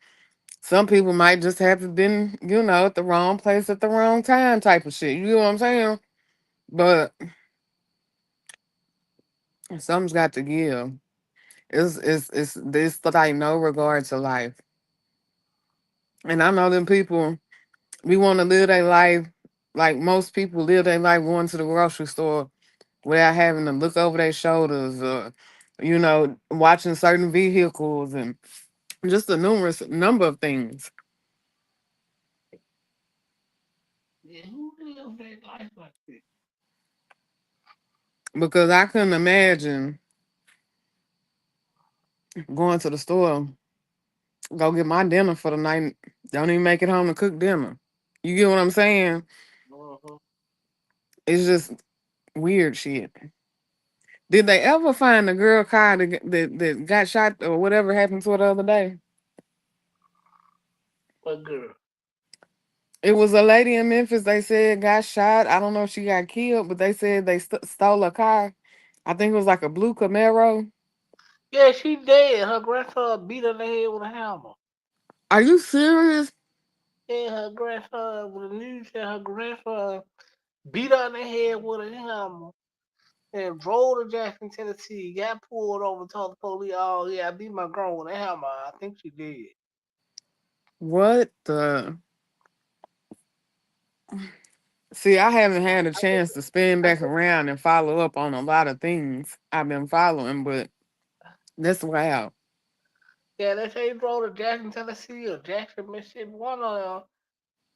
Some people might just have been, at the wrong place at the wrong time type of shit. You get what I'm saying? But something's got to give. It's this like no regard to life. And I know them people, we want to live their life like most people live their life going to the grocery store without having to look over their shoulders or, watching certain vehicles and just a numerous number of things. yeah, who lives their life like this? Because I couldn't imagine going to the store, go get my dinner for the night, don't even make it home to cook dinner. You get what I'm saying? Uh-huh. It's just weird shit. Did they ever find the girl car that got shot or whatever happened to her the other day? What girl? It was a lady in Memphis. They said got shot. I don't know if she got killed, but they said they stole a car. I think it was like a blue Camaro. Yeah, she dead. Her grandfather beat her in the head with a hammer. Are you serious? Yeah, her grandfather, with the news said her grandfather beat her in the head with a hammer and drove to Jackson, Tennessee. Got pulled over, told the police, "Oh yeah, I beat my girl with a hammer. I think she did." What the? See, I haven't had a I chance to spin I back around and follow up on a lot of things I've been following, but That's wild. Yeah, they say he drove to Jackson, Tennessee or Jackson, Mississippi. One of them.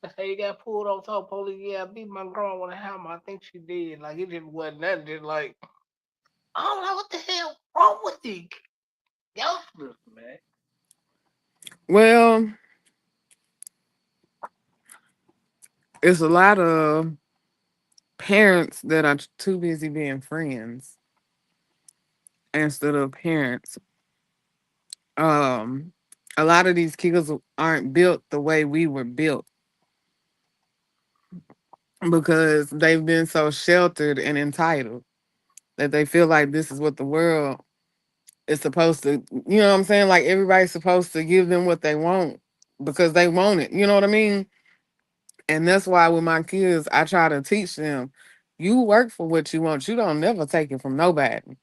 They say he got pulled over, told police, yeah, I beat my girl with a hammer. I think she did. Like, it just wasn't nothing. Just like, I don't know what the hell wrong with these youngsters, man. Well, it's a lot of parents that are too busy being friends instead of parents. Um, a lot of these kids aren't built the way we were built because they've been so sheltered and entitled that they feel like this is what the world is supposed to, you know what I'm saying? Like everybody's supposed to give them what they want because they want it. You know what I mean? And that's why with my kids, I try to teach them you work for what you want. You don't never take it from nobody.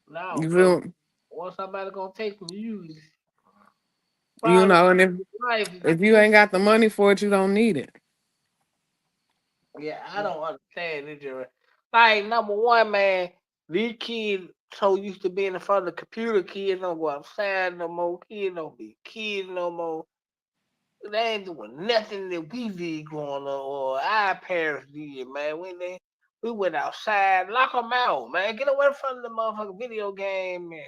No, You because feel, once somebody gonna take from you, you probably know, and life. if you ain't got the money for it, you don't need it. Yeah, I don't understand this. Like number one, man, these kids so used to being in front of the computer. Kids don't go outside no more. Kids don't be kids no more. They ain't doing nothing that we did growing up or our parents did, man. We went outside, lock them out, man. Get away from the motherfucking video game, man.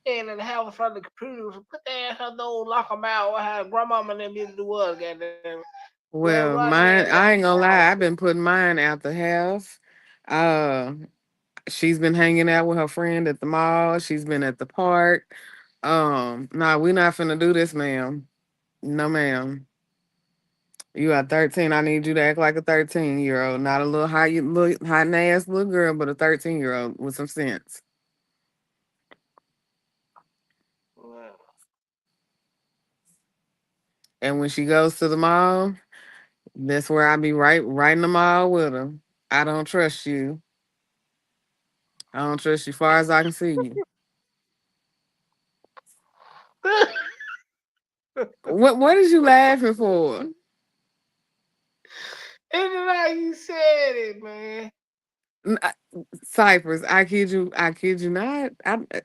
And in the house in front of the computer, so put their ass on those, lock them out. Or how grandmama and them used to do us, goddamn. Let Well, run their mine, ass I ain't gonna out. lie, I've been putting mine out the house. Uh, she's been hanging out with her friend at the mall. She's been at the park. Nah, we not finna do this, ma'am. No, ma'am. You are 13. I need you to act like a 13-year old, not a little hot ass little girl, but a 13-year old with some sense. And when she goes to the mall, that's where I be right in the mall with her. I don't trust you. I don't trust you far as I can see you. What is you laughing for? It's like you said it, man. Cypress, I kid you not.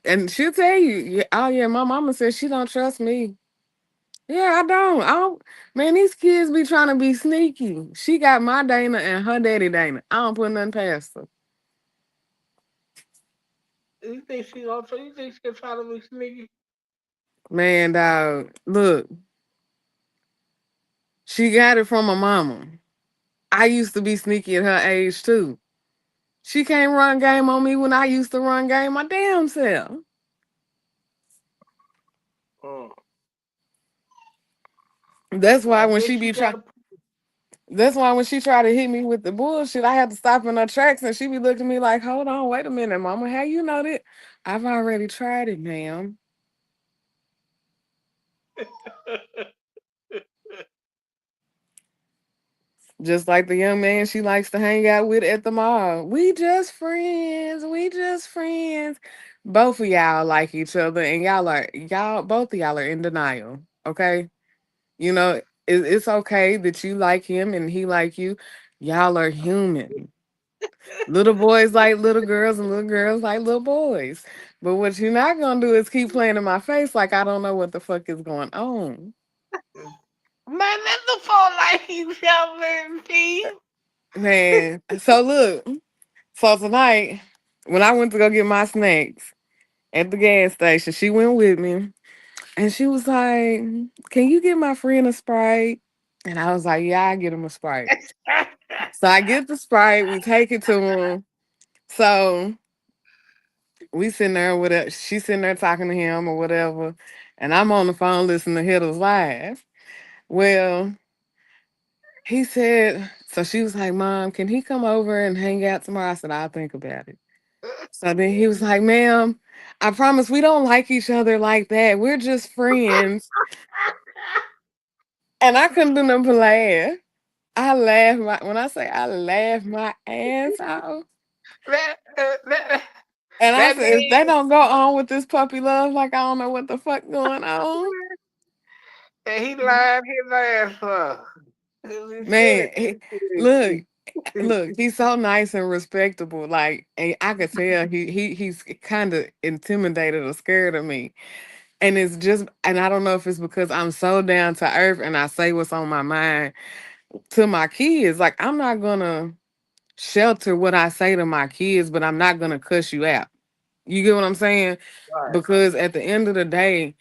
And she'll tell you, yeah, oh yeah, my mama says she don't trust me. Yeah, I don't. Man, these kids be trying to be sneaky. She got my Dana and her daddy Dana. I don't put nothing past her. You think she'll try to be sneaky? Man, dog, look, she got it from my mama. I used to be sneaky at her age too. She can't run game on me when I used to run game my damn self. Mm. That's Well, why I when guess she she be got trying a. That's why when she try to hit me with the bullshit, I had to stop in her tracks and she be looking at me like, hold on, wait a minute, mama. How you know that? I've already tried it, ma'am. Just like the young man she likes to hang out with at the mall. We just friends. We just friends. Both of y'all like each other and y'all both of y'all are in denial. Okay? You know, it's okay that you like him and he like you. Y'all are human. Little boys like little girls and little girls like little boys. But what you're not gonna do is keep playing in my face like I don't know what the fuck is going on. Man, let the phone like each other, Steve. Man. So look, so tonight, when I went to go get my snacks at the gas station, she went with me and she was like, can you get my friend a Sprite? And I was like, yeah, I get him a Sprite. So I get the Sprite, we take it to him. So we sitting there with it. She's sitting there talking to him or whatever, and I'm on the phone listening to Hitters Live. Well, he said, so she was like, "Mom, can he come over and hang out tomorrow?" I said, "I'll think about it." So then he was like, "Ma'am, I promise we don't like each other like that. We're just friends." And I couldn't do nothing but laugh. When I say I laughed my ass off. that, that, And I that said, if they means don't go on with this puppy love, like I don't know what the fuck going on. that he lied his ass off. He said Man, it. look. Look, he's so nice and respectable. Like, and I could tell he's kind of intimidated or scared of me. And it's just, and I don't know if it's because I'm so down to earth and I say what's on my mind to my kids. Like, I'm not gonna shelter what I say to my kids, but I'm not gonna cuss you out. You get what I'm saying? Right. Because at the end of the day,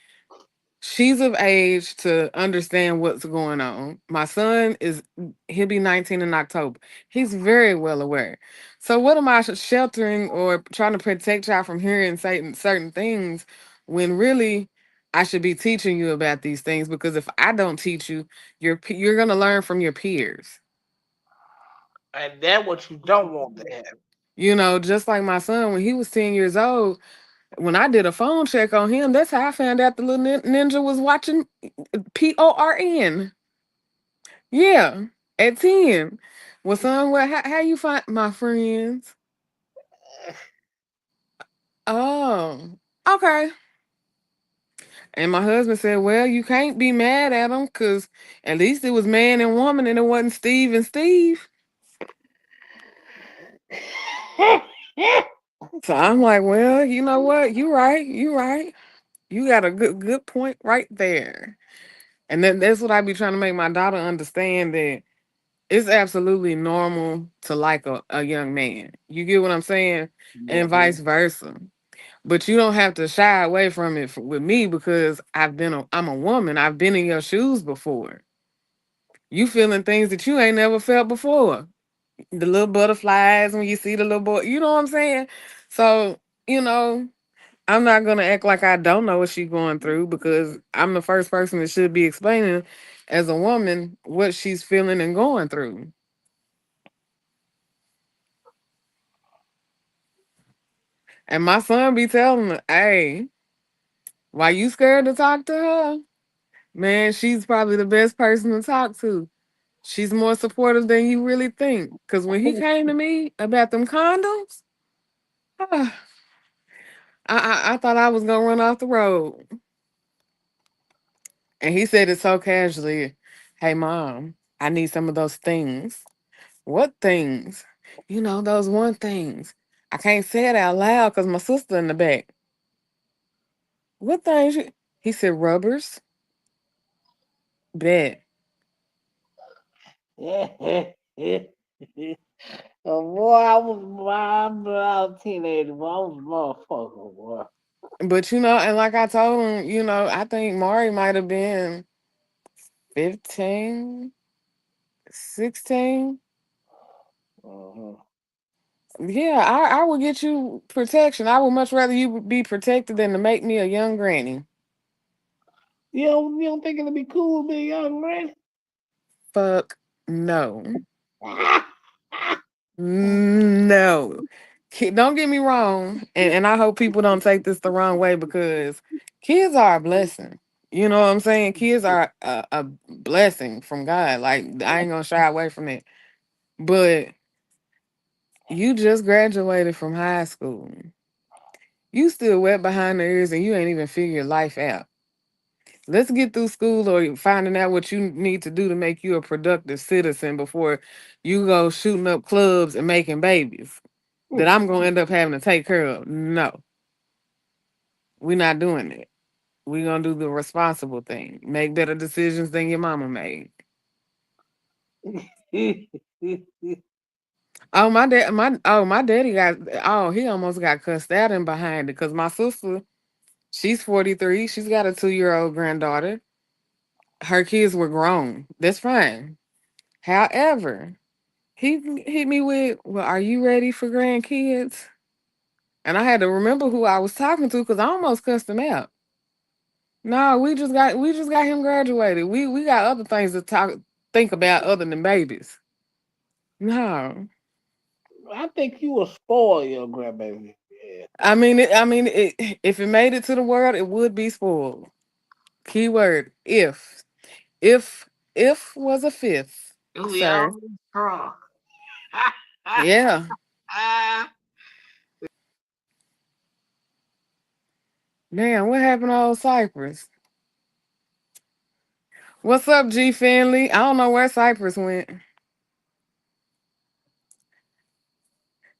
she's of age to understand what's going on. My son is, he'll be 19 in October. He's very well aware. So what am I sheltering or trying to protect y'all from hearing certain things when really I should be teaching you about these things, because if I don't teach you, you're going to learn from your peers. And that's what you don't want to have. You know, just like my son when he was 10 years old, when I did a phone check on him, that's how I found out the little ninja was watching PORN. Yeah, at 10. Well, son, well, how you find my friends? Oh, okay. And my husband said, well, you can't be mad at him because at least it was man and woman and it wasn't Steve and Steve. So I'm like, well, you know what? You right. You right. You got a good point right there. And then that's what I be trying to make my daughter understand, that it's absolutely normal to like a young man. You get what I'm saying? And Mhm. vice versa. But you don't have to shy away from it with me because I'm a woman. I've been in your shoes before. You feeling things that you ain't never felt before. The little butterflies when you see the little boy, you know what I'm saying? So, you know, I'm not gonna act like I don't know what she's going through, because I'm the first person that should be explaining as a woman what she's feeling and going through. And my son be telling me, hey, why you scared to talk to her? Man, she's probably the best person to talk to. She's more supportive than you really think. Cause when he came to me about them condoms, ah, I thought I was gonna run off the road. And he said it so casually, hey mom, I need some of those things. What things? You know, those one things. I can't say it out loud because my sister in the back. What things? He said rubbers. Bet. Boy, I was a teenager, boy. I was a motherfucker, boy. But you know, and like I told him, you know, I think Mari might have been 15, 16. Uh-huh. Yeah, I would get you protection. I would much rather you be protected than to make me a young granny. You don't think it'd be cool to be a young man? Fuck no. No. Don't get me wrong. And I hope people don't take this the wrong way, because kids are a blessing. You know what I'm saying? Kids are a blessing from God. Like, I ain't gonna shy away from it. But you just graduated from high school. You still wet behind the ears and you ain't even figured life out. Let's get through school or finding out what you need to do to make you a productive citizen before you go shooting up clubs and making babies that I'm gonna end up having to take care of. No, we're not doing it. We're gonna do the responsible thing. Make better decisions than your mama made. My daddy got, oh, he almost got cussed out and behind it because my sister, she's 43. She's got a 2-year-old granddaughter. Her kids were grown. That's fine. However, he hit me with, well, are you ready for grandkids? And I had to remember who I was talking to because I almost cussed him out. No, we just got him graduated. We got other things to think about other than babies. No. I think you will spoil your grandbaby. Yeah. If it made it to the world, it would be spoiled. Keyword if. If if was a fifth, We sir. always strong. Yeah. Damn, what happened to old Cypress? What's up, G Finley? I don't know where Cypress went.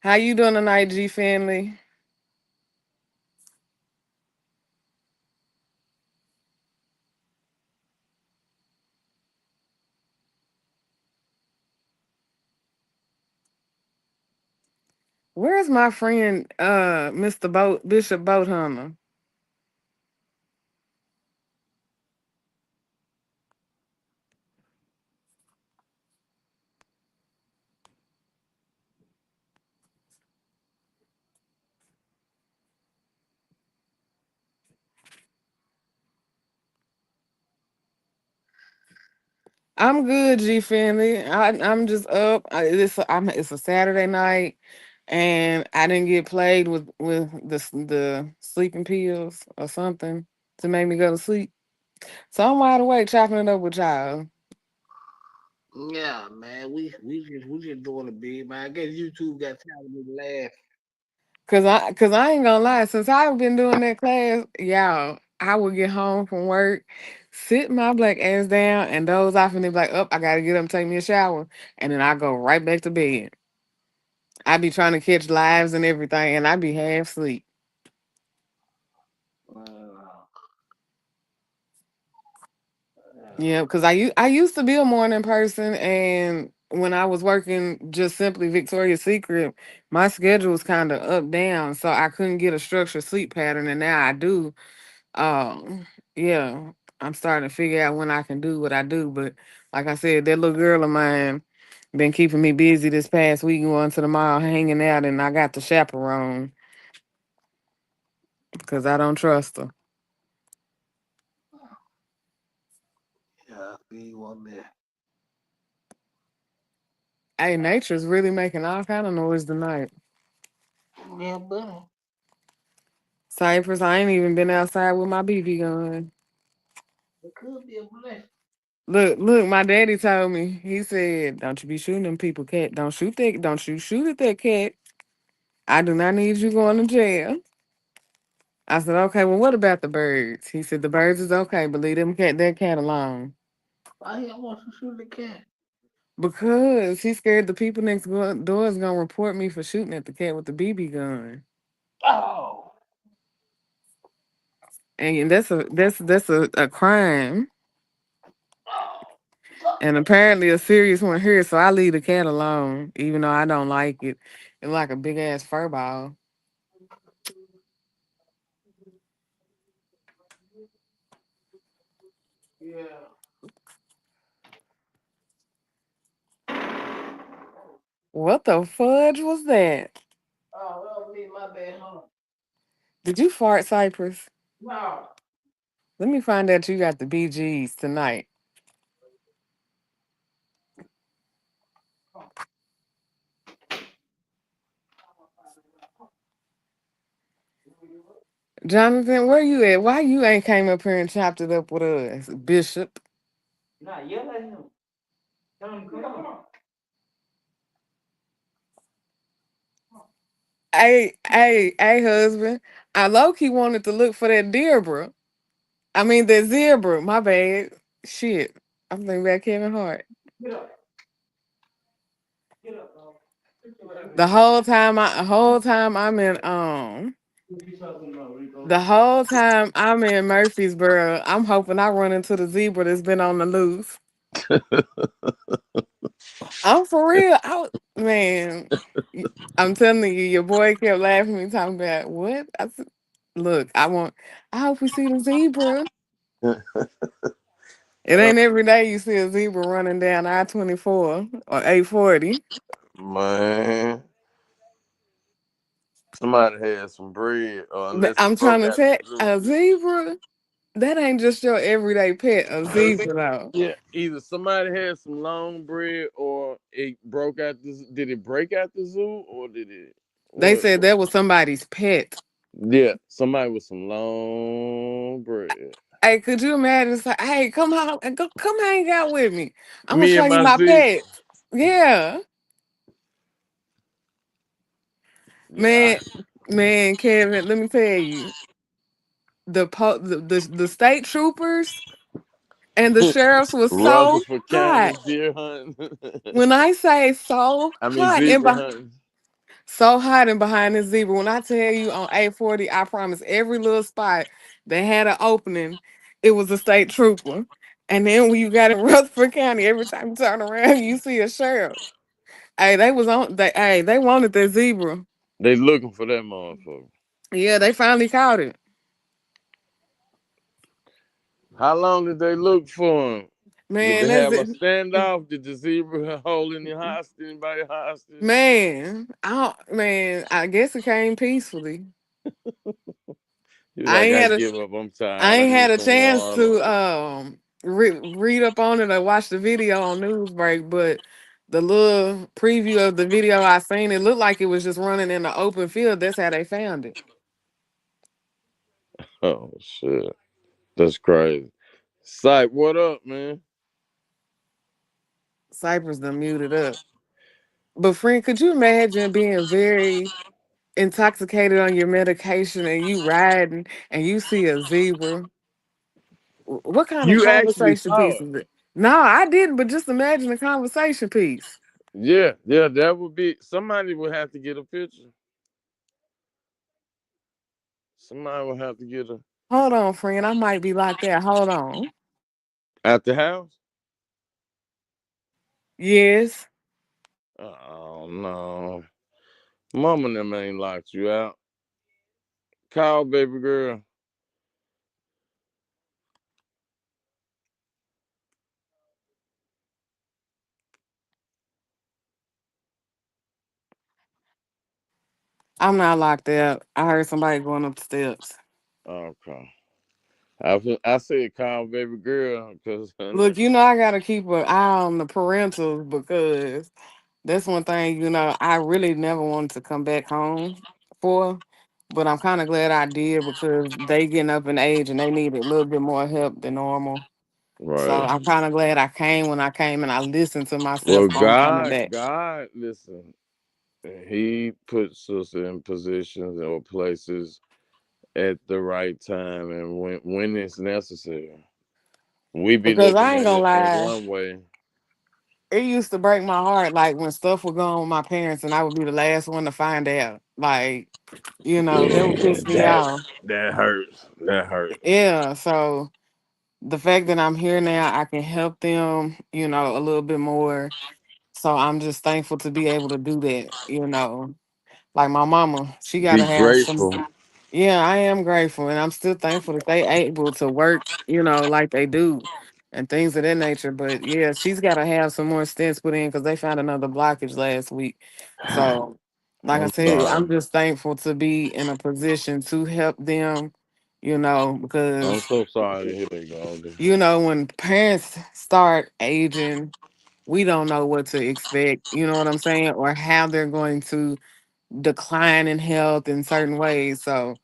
How you doing tonight, G family? Where's my friend Mr. Boat Bishop Boathunter? I'm good, G family. I'm just up. It's a Saturday night, and I didn't get played with the sleeping pills or something to make me go to sleep. So I'm wide awake, chopping it up with y'all. Yeah, man. We just doing a big man. I guess YouTube got tired of me laugh. Cause I ain't gonna lie, since I've been doing that class, y'all, I would get home from work, sit my black ass down, and doze off, and they be like, "Up, I gotta get up and take me a shower," and then I go right back to bed. I be trying to catch lives and everything, and I be half asleep. Uh, Yeah, uh, because I used to be a morning person, and when I was working just simply Victoria's Secret, my schedule was kind of up down, so I couldn't get a structured sleep pattern, and now I do. Yeah, I'm starting to figure out when I can do what I do, but like I said, that little girl of mine been keeping me busy this past week, going to the mall, hanging out, and I got the chaperone because I don't trust her. yeah, I feel you on that. Hey, nature's really making all kind of noise tonight. Yeah, buddy. Cypress, I ain't even been outside with my BB gun. It could be a blessing. Look, my daddy told me. He said, "Don't you be shooting them people, cat. Don't shoot that. Don't you shoot at that cat. I do not need you going to jail." I said, "Okay, well, what about the birds?" He said, "The birds is okay, but leave that cat alone." Why he want to shoot the cat? Because he's scared the people next door is gonna report me for shooting at the cat with the BB gun, Oh, and that's a crime, oh, fuck. and apparently a serious one here. So I leave the cat alone, even though I don't like it. It's like a big ass fur ball. Yeah. What the fudge was that? Oh, that was me, my bad, huh? Did you fart, Cypress? No. Let me find out you got the BGs tonight. Jonathan, where you at? Why you ain't came up here and chopped it up with us, Bishop? Nah, yell at him. Tell him come on. Hey, husband. I low key wanted to look for that Debra. I mean that zebra. My bad. Shit. I'm thinking about Kevin Hart. Get up. Get up, dog. What The whole time I'm in you talking about, Rico? the whole time I'm in Murfreesboro, I'm hoping I run into the zebra that's been on the loose. I'm for real. Man, I'm telling you, your boy kept laughing at me talking about what? I said, look, I hope we see the zebra. It Uh, ain't every day you see a zebra running down I-24 or 840. man, somebody had some bread, or But unless I'm it trying broke to out tell the zoo. a zebra, that ain't just your everyday pet, a zebra though. Yeah, either somebody had some long bread, or it broke out the. Did it break out the zoo, or did it? They What? said that was somebody's pet. Yeah, somebody with some long bread. Hey, could you imagine? Hey, come on, come hang out with me. I'm gonna Me show and you my my zebra. pet. Yeah, Yeah, man, man, Kevin. Let me tell you, the state troopers and the sheriffs was so Rutherford County hot. deer hunting. When I say so I mean hot, zebra hunting. So hiding behind this zebra. When I tell you on 840, I promise every little spot that had an opening, it was a state trooper. And then when you got in Rutherford County, every time you turn around, you see a sheriff. Hey, they was on. They wanted that zebra. They looking for that motherfucker. Yeah, they finally caught it. How long did they look for him? Did Man, they that's have a it. standoff? Did the zebra hold any hostage? Anybody hostage? Man, I guess it came peacefully. He was I like, ain't I had a give up. I'm I tired. I ain't had need a some chance water. to read up on it or watch the video on Newsbreak, but the little preview of the video I seen, it looked like it was just running in the open field. That's how they found it. Oh shit, that's crazy. Sight, what up, man? Cypress done muted up. But friend, could you imagine being very intoxicated on your medication and you riding and you see a zebra? What kind of You actually conversation saw piece it. is it? No, I didn't, but just imagine a conversation piece. Yeah, yeah, that would be. Somebody would have to get a picture. Somebody would have to get a Hold on, friend. I might be locked out. Hold on. at the house. Yes. Oh no, mama and them ain't locked you out. Call baby girl. I'm not locked out. I heard somebody going up the steps. Okay. I said call baby girl because Look, I gotta keep an eye on the parentals because that's one thing, I really never wanted to come back home for. But I'm kind of glad I did because they getting up in age and they needed a little bit more help than normal. So right. I'm kind of glad I came when I came and I listened to myself Well, on coming back. God, listen. He puts us in positions or places at the right time and when it's necessary. We be Because looking I ain't at gonna it in lie, one way. it used to break my heart like when stuff would go on with my parents and I would be the last one to find out. Like, that would Yeah, piss me off. that hurts. That hurts. Yeah. So the fact that I'm here now, I can help them, a little bit more. So I'm just thankful to be able to do that. Like my mama, she Be gotta have some. grateful. Yeah, I am grateful, and I'm still thankful that they able to work, like they do, and things of that nature. But yeah, she's got to have some more stents put in because they found another blockage last week. So, like I I'm said, sorry. I'm just thankful to be in a position to help them, I'm because so sorry to hear that, Goldie. when parents start aging, we don't know what to expect. You know what I'm saying, or how they're going to decline in health in certain ways. So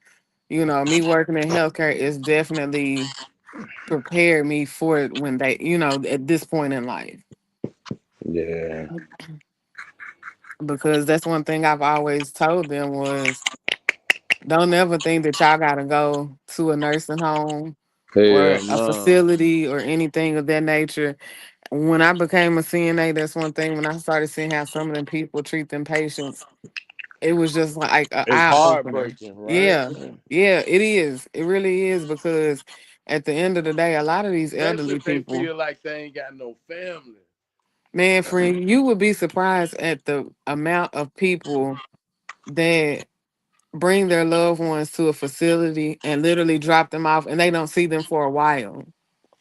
me working in healthcare is definitely prepared me for it when they, at this point in life. Yeah. Because that's one thing I've always told them was don't ever think that y'all gotta go to a nursing home or Hell a no. facility or anything of that nature. When I became a CNA, that's one thing when I started seeing how some of them people treat them patients, it was just like an It's eye opener. heartbreaking, right? Yeah. Yeah, it is. It really is because at the end of the day, a lot of these Especially elderly if they people, feel like they ain't got no family. man, friend, you would be surprised at the amount of people that bring their loved ones to a facility and literally drop them off and they don't see them for a while.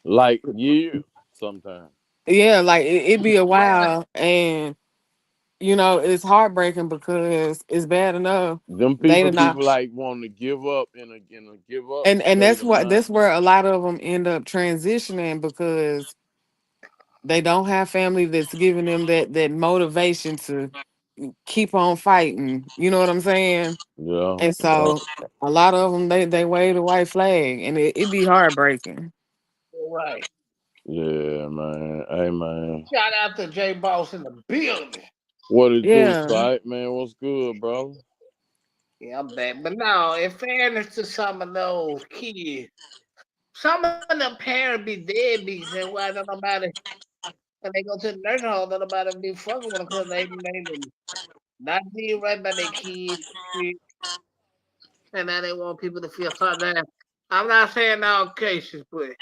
Like years sometimes. Yeah, like it be a Right. while and it's heartbreaking because it's bad enough Them they people did be not. like wanting to give up in a give up And state that's of what mind. that's where a lot of them end up transitioning because they don't have family that's giving them that motivation to keep on fighting. You know what I'm saying? Yeah, And yeah, so a lot of them they wave the white flag, and it be heartbreaking. Right. yeah, man. Hey, man. Shout out to J Boss in the building. What it do, Yeah, sight, man? What's good, bro? Yeah, I'm back. But no, in fairness to some of those kids, some of them parents be deadbeats. That's why don't nobody when they go to the nursing home, don't nobody be fucking with them because they Not being right by their kids and shit, and now they want people to feel something. Now, I'm not saying all cases, but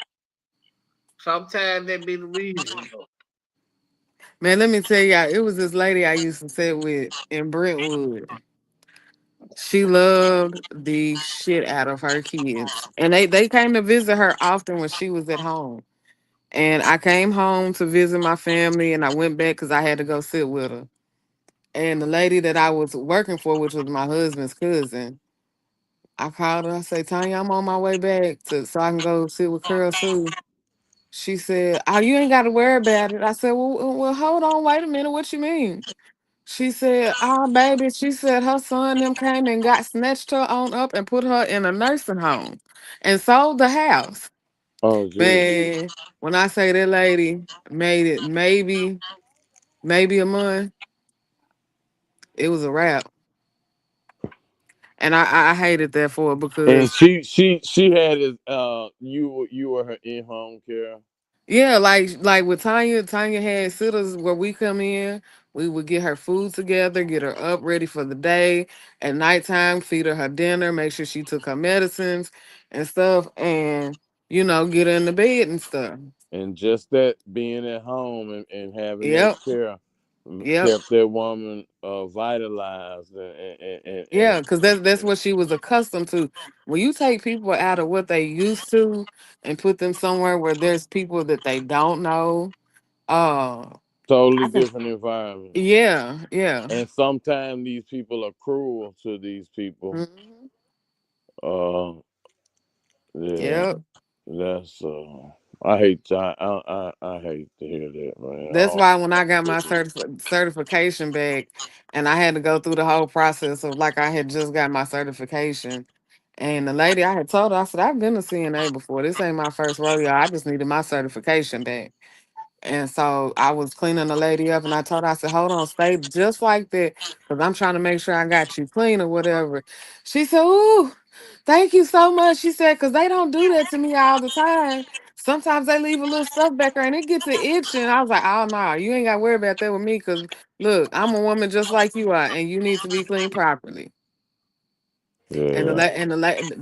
sometimes that be the reason though. Man, let me tell y'all, it was this lady I used to sit with in Brentwood. She loved the shit out of her kids. And they came to visit her often when she was at home. And I came home to visit my family and I went back because I had to go sit with her. And the lady that I was working for, which was my husband's cousin, I called her. I said, Tanya, I'm on my way back to so I can go sit with Curl Sue. She said, oh, you ain't got to worry about it. I said, well, hold on, wait a minute. What you mean? She said, oh, baby, she said her son them came and got snatched her on up and put her in a nursing home and sold the house. Oh, gee. Man, when I say that lady made it maybe a month, it was a wrap. And I hated that for her And because she had it. You were her in home care. yeah, like with Tanya had sitters where we come in, we would get her food together, get her up ready for the day. At nighttime, feed her dinner, make sure she took her medicines and stuff, and get her in the bed and stuff. And just that being at home and having that Yep, care yep, kept that woman vitalized yeah, because that's and what she was accustomed to. When you take people out of what they used to and put them somewhere where there's people that they don't know, uh, totally I can, different environment. yeah, yeah. And sometimes these people are cruel to these people. Mhm. Uh, yeah, Yep. that's I hate I hate to hear that, man. That's why when I got my certification back, and I had to go through the whole process of like I had just got my certification, and the lady I had told her, I said I've been a CNA before. This ain't my first rodeo. I just needed my certification back. And so I was cleaning the lady up, and I told her, I said, "Hold on, stay just like that, because I'm trying to make sure I got you clean or whatever." She said, "Ooh, thank you so much." She said, "Because they don't do that to me all the time. Sometimes they leave a little stuff back there, and it gets to itching." I was like, "Oh no, you ain't got to worry about that with me, because look, I'm a woman just like you are, and you need to be clean properly." And Yeah, the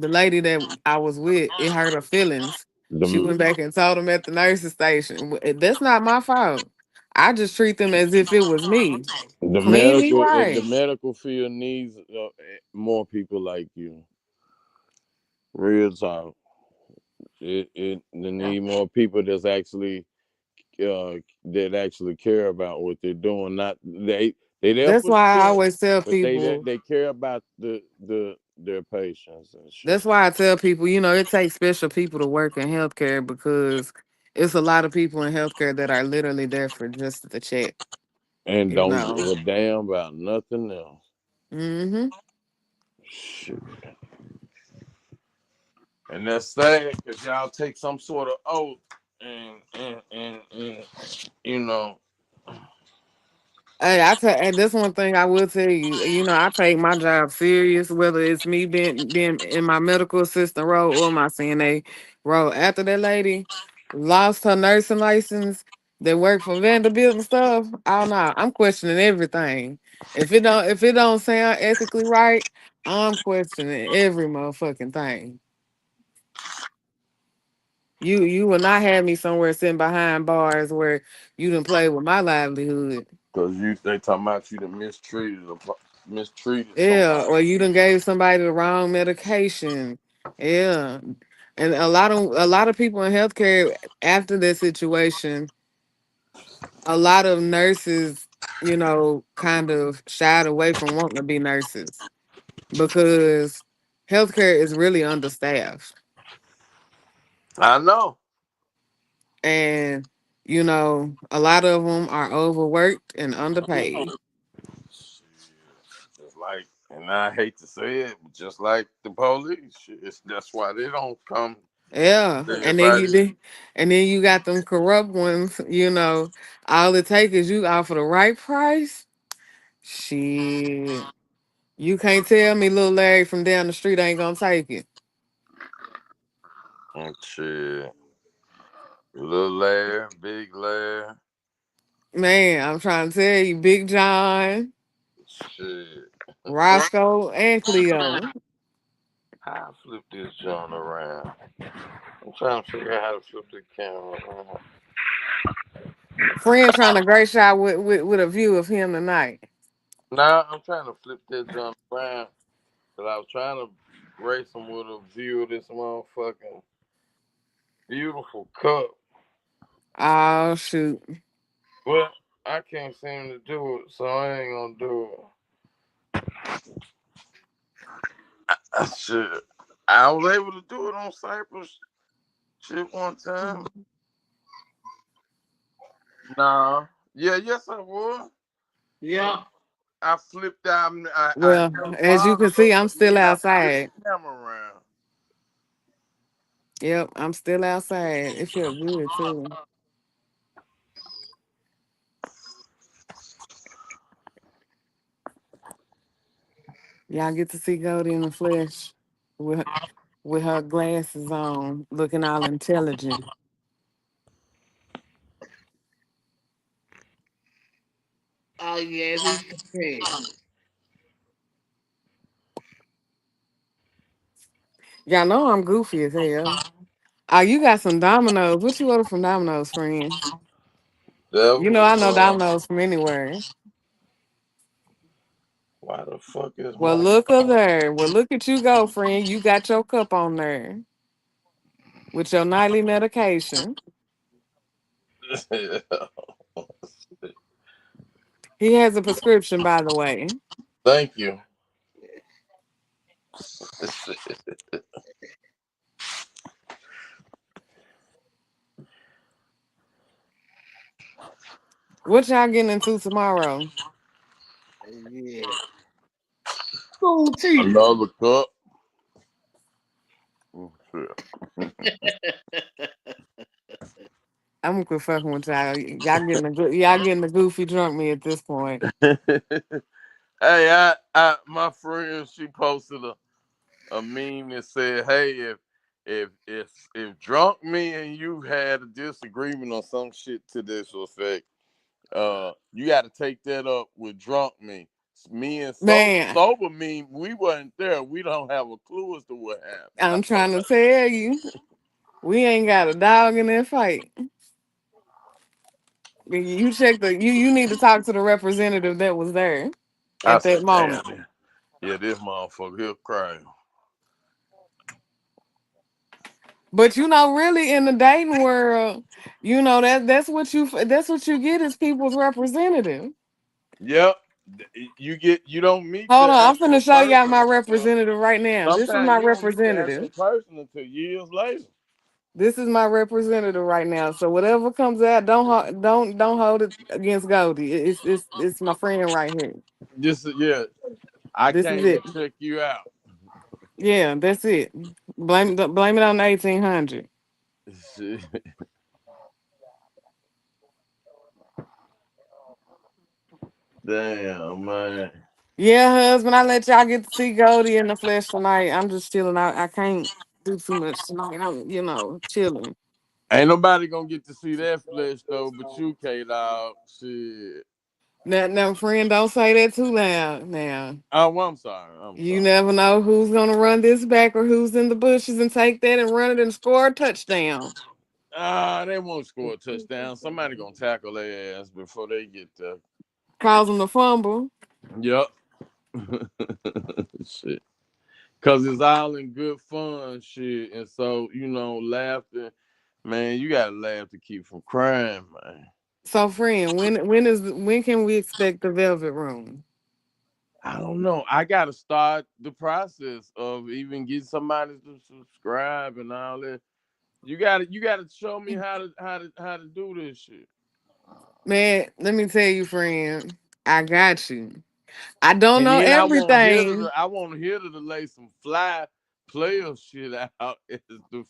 lady that I was with, it hurt her feelings. She the went back and told them at the nurse's station. That's not my fault. I just treat them as if it was me. the Clean me medical the right. medical field needs more people like you. Real talk. It they Yeah. need more people that actually care about what they're doing. Not they there That's for the why I check, always tell but people. they care about their patients and That's shit. why I tell people, it takes special people to work in healthcare because it's a lot of people in healthcare that are literally there for just the check. And You don't give know. a damn about nothing else. Mm-hmm. Shit. And that's sad because y'all take some sort of oath and you know. Hey, and this one thing I will tell you, I take my job serious, whether it's me being in my medical assistant role or my CNA role. After that lady lost her nursing license that worked for Vanderbilt and stuff, I don't know. I'm questioning everything. If it don't sound ethically right, I'm questioning every motherfucking thing. You will not have me somewhere sitting behind bars where you didn't play with my livelihood. Cause they talking about you that mistreated Yeah, somebody. or you done gave somebody the wrong medication. Yeah. And a lot of people in healthcare after that situation, a lot of nurses, kind of shied away from wanting to be nurses because healthcare is really understaffed. I know. And, a lot of them are overworked and underpaid. Just like, and I hate to say it, but just like the police, that's why they don't come Yeah, to and then you everybody. did, and then you got them corrupt ones. All it takes is you offer the right price. Shit, you can't tell me little Larry from down the street ain't gonna take it. And shit, little Larry, big Larry, Man, I'm trying to tell you, Big John. shit. Roscoe and Cleo. How I flip this joint around? I'm trying to figure out how to flip the camera around. Friend trying to grace shot with a view of him tonight. Now I'm trying to flip that joint around because I was trying to race him with a view of this motherfucking beautiful cup. Oh shoot. But I can't seem to do it, so I ain't gonna do it. Shit. I was able to do it on Cypress shit one time. Nah. Yeah, yes I was. Yeah. I flipped out. I Well, held as you can bottom see, up I'm and still then I flipped outside. the camera around. Yep, I'm still outside. It feels good too. Y'all get to see Goldie in the flesh with with her glasses on, looking all intelligent. Oh yes, he's prepared. Y'all know I'm goofy as hell. Oh, you got some Dominoes. What you order from Dominoes, friend? That You know I was know Dominoes from anywhere. why the fuck is Well, my look at there. Well, look at you go, friend. You got your cup on there with your nightly medication. He has a prescription, by the way. Thank you. What y'all getting into tomorrow? Yeah. Cool tea. Another cup. Oh, shit. I'm gonna quit fucking with y'all. Y'all getting the goofy drunk me at this point. Hey, my friend, she posted a meme that said, "Hey, if drunk me and you had a disagreement or some shit to this effect, you got to take that up with drunk me. Me and Man, sober me, we wasn't there. We don't have a clue as to what happened." I'm trying to tell you, we ain't got a dog in that fight. You check you need to talk to the representative that was there I at that said, "Damn, moment. man. Yeah, this motherfucker, he'll cry." But you know, really in the dating world, you know that's what you get is people's representative. Yep, you don't meet Hold on, that I'm finna in show y'all person my until representative right now. This is sometimes my you don't meet that in representative. person until years later. This is my representative right now. So whatever comes out, don't hold it against Goldie. It's my friend right here. Just yeah, I This is came to it. check you out. Yeah, that's it. Blame it on the 1800. Shit. Damn, man. Yeah, husband, I let y'all get to see Goldie in the flesh tonight. I'm just chilling out. I can't do too much tonight. I'm, chilling. Ain't nobody gonna get to see that flesh though, but you, K Dog. Shit. Now, friend, don't say that too loud. Now, Oh, well, I'm sorry. I'm you sorry. never know who's gonna run this back or who's in the bushes and take that and run it and score a touchdown, They won't score a touchdown. Somebody gonna tackle their ass before they get there. causing a fumble. Yep. Shit. Cause it's all in good fun, shit. And so, laughter, man, you gotta laugh to keep from crying, man. So, friend, when can we expect the Velvet Room? I don't know. I gotta start the process of even getting somebody to subscribe and all that. You gotta show me how to do this shit. Man, let me tell you, friend, I got you. I don't And know then everything. I want Hitter to lay some fly player shit out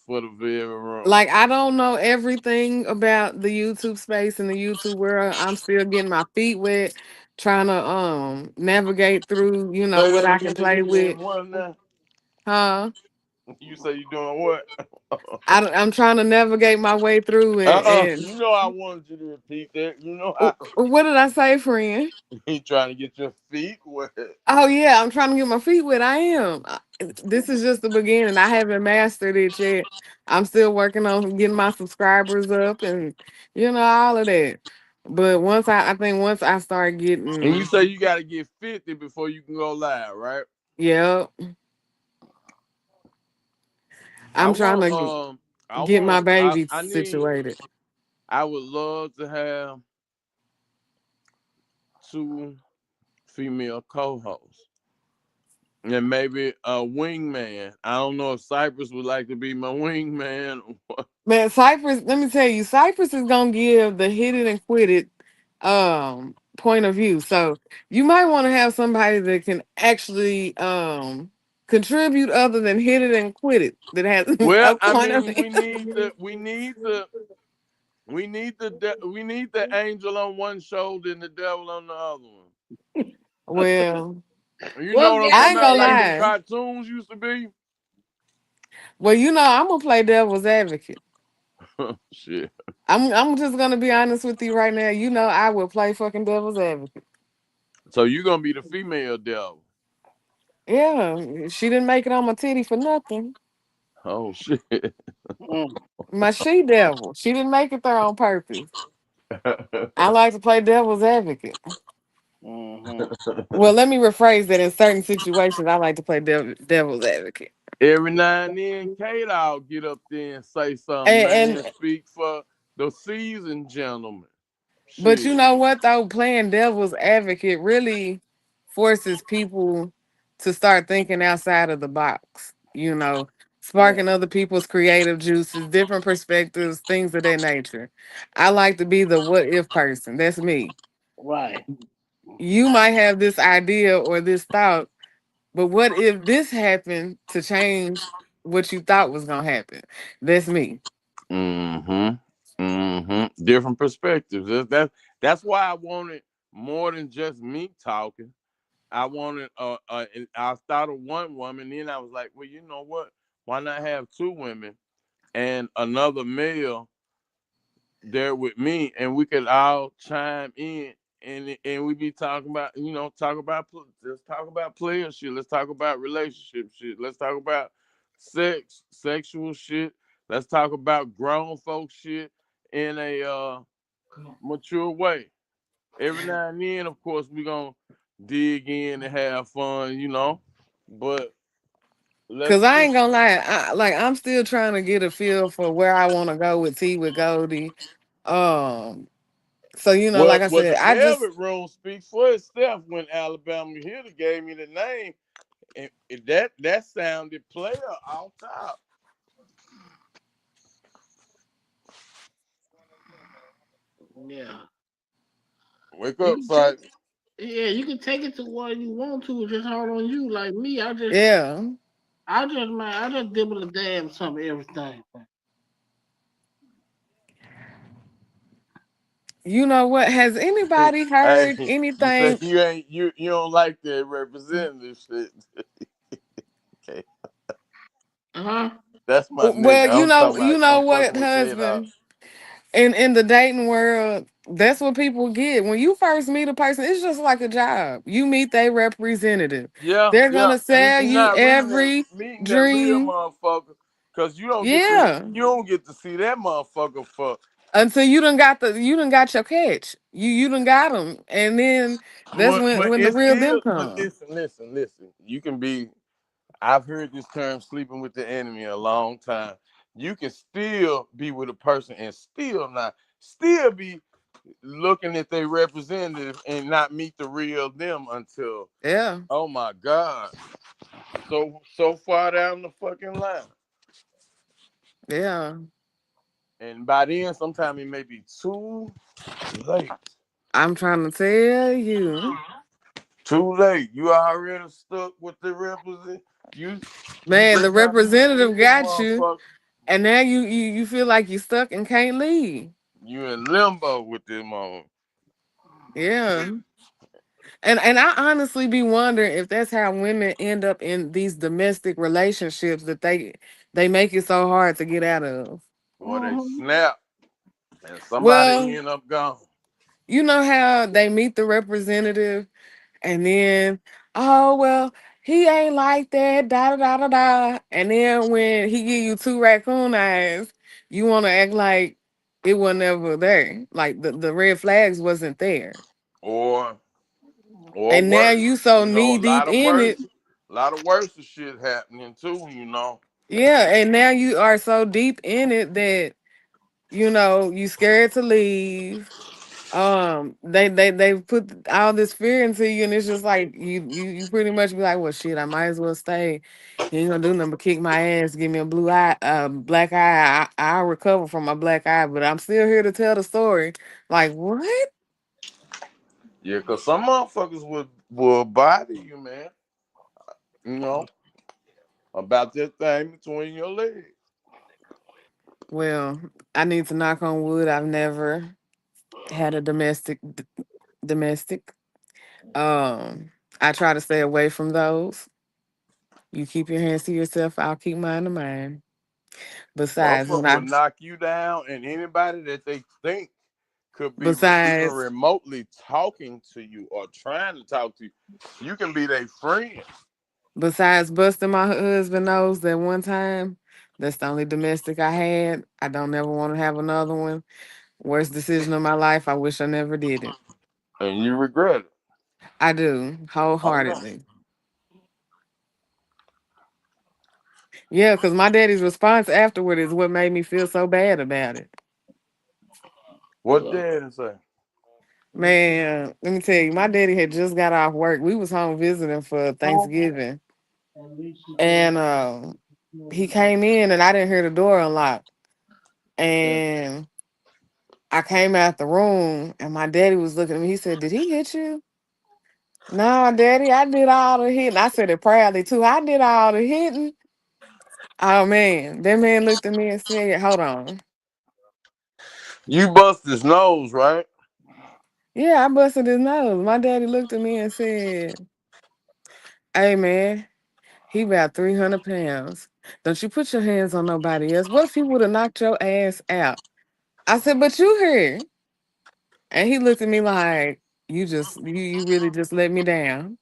for the very room. Like I don't know everything about the YouTube space and the YouTube world. I'm still getting my feet wet, trying to navigate through, Say what that I can again. play You with. getting one now? Huh? You say you doing what? I'm trying to navigate my way through and You know I wanted you to repeat that. You know I what did I say, friend? he trying to get your feet wet. Oh yeah, I'm trying to get my feet wet. I am. This is just the beginning. I haven't mastered it yet. I'm still working on getting my subscribers up and all of that. But I think once I start And you getting, say you got to get 50 before you can go live, right? yeah, I I'm trying want to I get my want baby I need situated. I would love to have two female co-hosts and maybe a wingman. I don't know if Cypress would like to be my wingman. Or what. Man, Cypress, let me tell you, Cypress is gonna give the hit it and quit it point of view. So you might want to have somebody that can actually contribute other than hit it and quit it that has Well, a I point of mean, view. we need the angel on one shoulder and the devil on the other one. Well, You know What what I'm I talking ain't about? gonna goddamn Like them lie. cartoons used to be. Well, I'm gonna play devil's advocate. Shit. I'm just gonna be honest with you right now. I will play fucking devil's advocate. So you gonna be the female devil? Yeah, she didn't make it on my titty for nothing. Oh shit. mm, My she devil. She didn't make it there on purpose. I like to play devil's advocate. mm-hmm. Well, let me rephrase that. In certain situations, I like to play devil's advocate. Every now and then, Kate, I'll get up there and say something, man. And Speak for the seasoned gentleman. but you Shit. know what though, playing devil's advocate really forces people to start thinking outside of the box. Yeah, Sparking other people's creative juices, different perspectives, things of that nature. I like to be the what if person. That's me. right. You might have this idea or this thought, but what if this happened to change what you thought was gonna happen? That's me. Mm-hmm. Mm-hmm. Different perspectives. That's why I wanted more than just me talking. I wanted and I thought of one woman, then I was like, well, you know what? Why not have two women and another male there with me, and we could all chime in, and we be talking about, let's talk about player shit, let's talk about relationship shit, let's talk about sexual shit, let's talk about grown folk shit in a mature way. Every now and then, of course, we gonna dig in and have fun, but Cause let's I just ain't gonna lie, I'm still trying to get a feel for where I want to go with T with Goldie. Um, so Well, like I well, said, the I just velvet room speaks for itself. When Alabama Hitter gave me the name, and that sounded player on top. Yeah. Wake You up, can take sight. yeah, you can take it to where you want to, it's just hard on you. Like me, yeah. I just dibble a damn something everything. You know what? Has anybody Hey, heard you say anything? you don't like that representative shit. Okay, Uh-huh. that's my Well, nigga. I'm talking you about. know I'm what, fucking with K Dog. husband? In the dating world, that's what people get. When you first meet a person, it's just like a job. You meet their representative. Yeah, They're yeah. gonna sell You're you not reading that, every meeting that real dream. motherfucker, cause Yeah. you don't get to see that motherfucker for. Until you done got your catch. You done got them. And then that's But when the it's real still. them But come. listen. You can be. I've heard this term "sleeping with the enemy" a long time. You can still be with a person and still be looking at their representative and not meet the real them until, Yeah. oh my god, so far down the fucking line. Yeah. And by then, sometimes it may be too late. I'm trying to tell you. Too late. You already stuck with the represent. You you Man, the better not meet the representative real got you. motherfucker. And now you feel like you stuck and can't leave. You in limbo with this mother. Yeah. And I honestly be wondering if that's how women end up in these domestic relationships that they make it so hard to get out of. Or they Mm-hmm. snap and somebody Well, end up gone. you know how they meet the representative and then, oh well, he ain't like that, da da da da da. And then when he give you two raccoon eyes, you wanna act like it wasn't ever there. Like the red flags wasn't there. Or or And now worse. you so You know, knee deep in it. a lot of worse shit happening too, you know. Yeah, and now you are so deep in it that you scared to leave. They put all this fear into you, and it's just like you pretty much be like, well, shit, I might as well stay. He ain't gonna do nothing but kick my ass, give me a blue eye, black eye. I'll recover from my black eye, but I'm still here to tell the story. Like what? Yeah, cause some motherfuckers would body you, man. You know, about that thing between your legs. Well, I need to knock on wood. I've never had a domestic. I try to stay away from those. You keep your hands to yourself. I'll keep mine to mine. Besides, when Motherfucker I would knock you down, and anybody that they think could be even besides remotely talking to you or trying to talk to you, you can be their friend. besides busting my husband nose that one time, that's the only domestic I had. I don't ever want to have another one. Worst decision of my life. I wish I never did it. And you regret it. I do Oh no. wholeheartedly. Yeah, because my daddy's response afterward is what made me feel so bad about it. What dad say? Man, let me tell you, my daddy had just got off work. We was home visiting for Thanksgiving, and he came in, and I didn't hear the door unlock. And I came out the room, and my daddy was looking at me. He said, "Did he hit you?" No, daddy, I did all the hitting. I said it proudly too. I did all the hitting. Oh man, that man looked at me and said, "Hold on." You bust his nose, right? Yeah, I busted his nose. My daddy looked at me and said, "Hey man, he about 300 pounds. Don't you put your hands on nobody else. What if he would have knocked your ass out?" I said, "But you here." And he looked at me like, you really just let me down.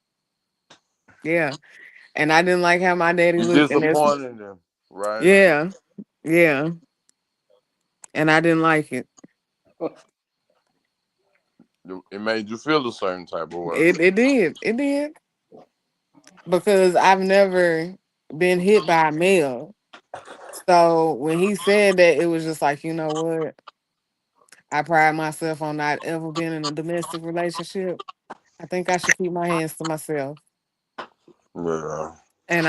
Yeah. And I didn't like how my daddy You looked. And it's disappointed him, right? yeah, yeah. And I didn't like it. It made you feel a certain type of way. It did. It did. Because I've never been hit by a male. So when he said that, it was just like, you know what? I pride myself on not ever being in a domestic relationship. I think I should keep my hands to myself. Yeah. And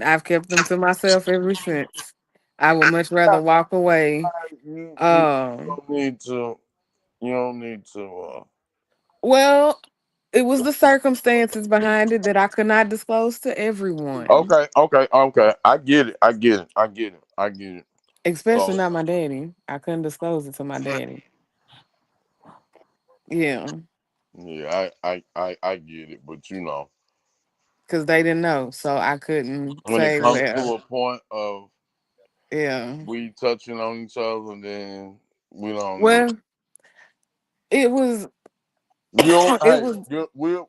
I've kept them to myself ever since. I would much rather walk away. You Um, don't need to. You don't need to. well, it was the circumstances behind it that I could not disclose to everyone, Okay, okay, okay. I get it. I get it. I get it. I get it. especially So not my daddy. I couldn't disclose it to my daddy. Yeah, yeah, I get it. But you know, because they didn't know, so I couldn't when it say, comes well, to a point of yeah. we touching on each other, then we don't need. Well, it was, You don't. it Hey, was.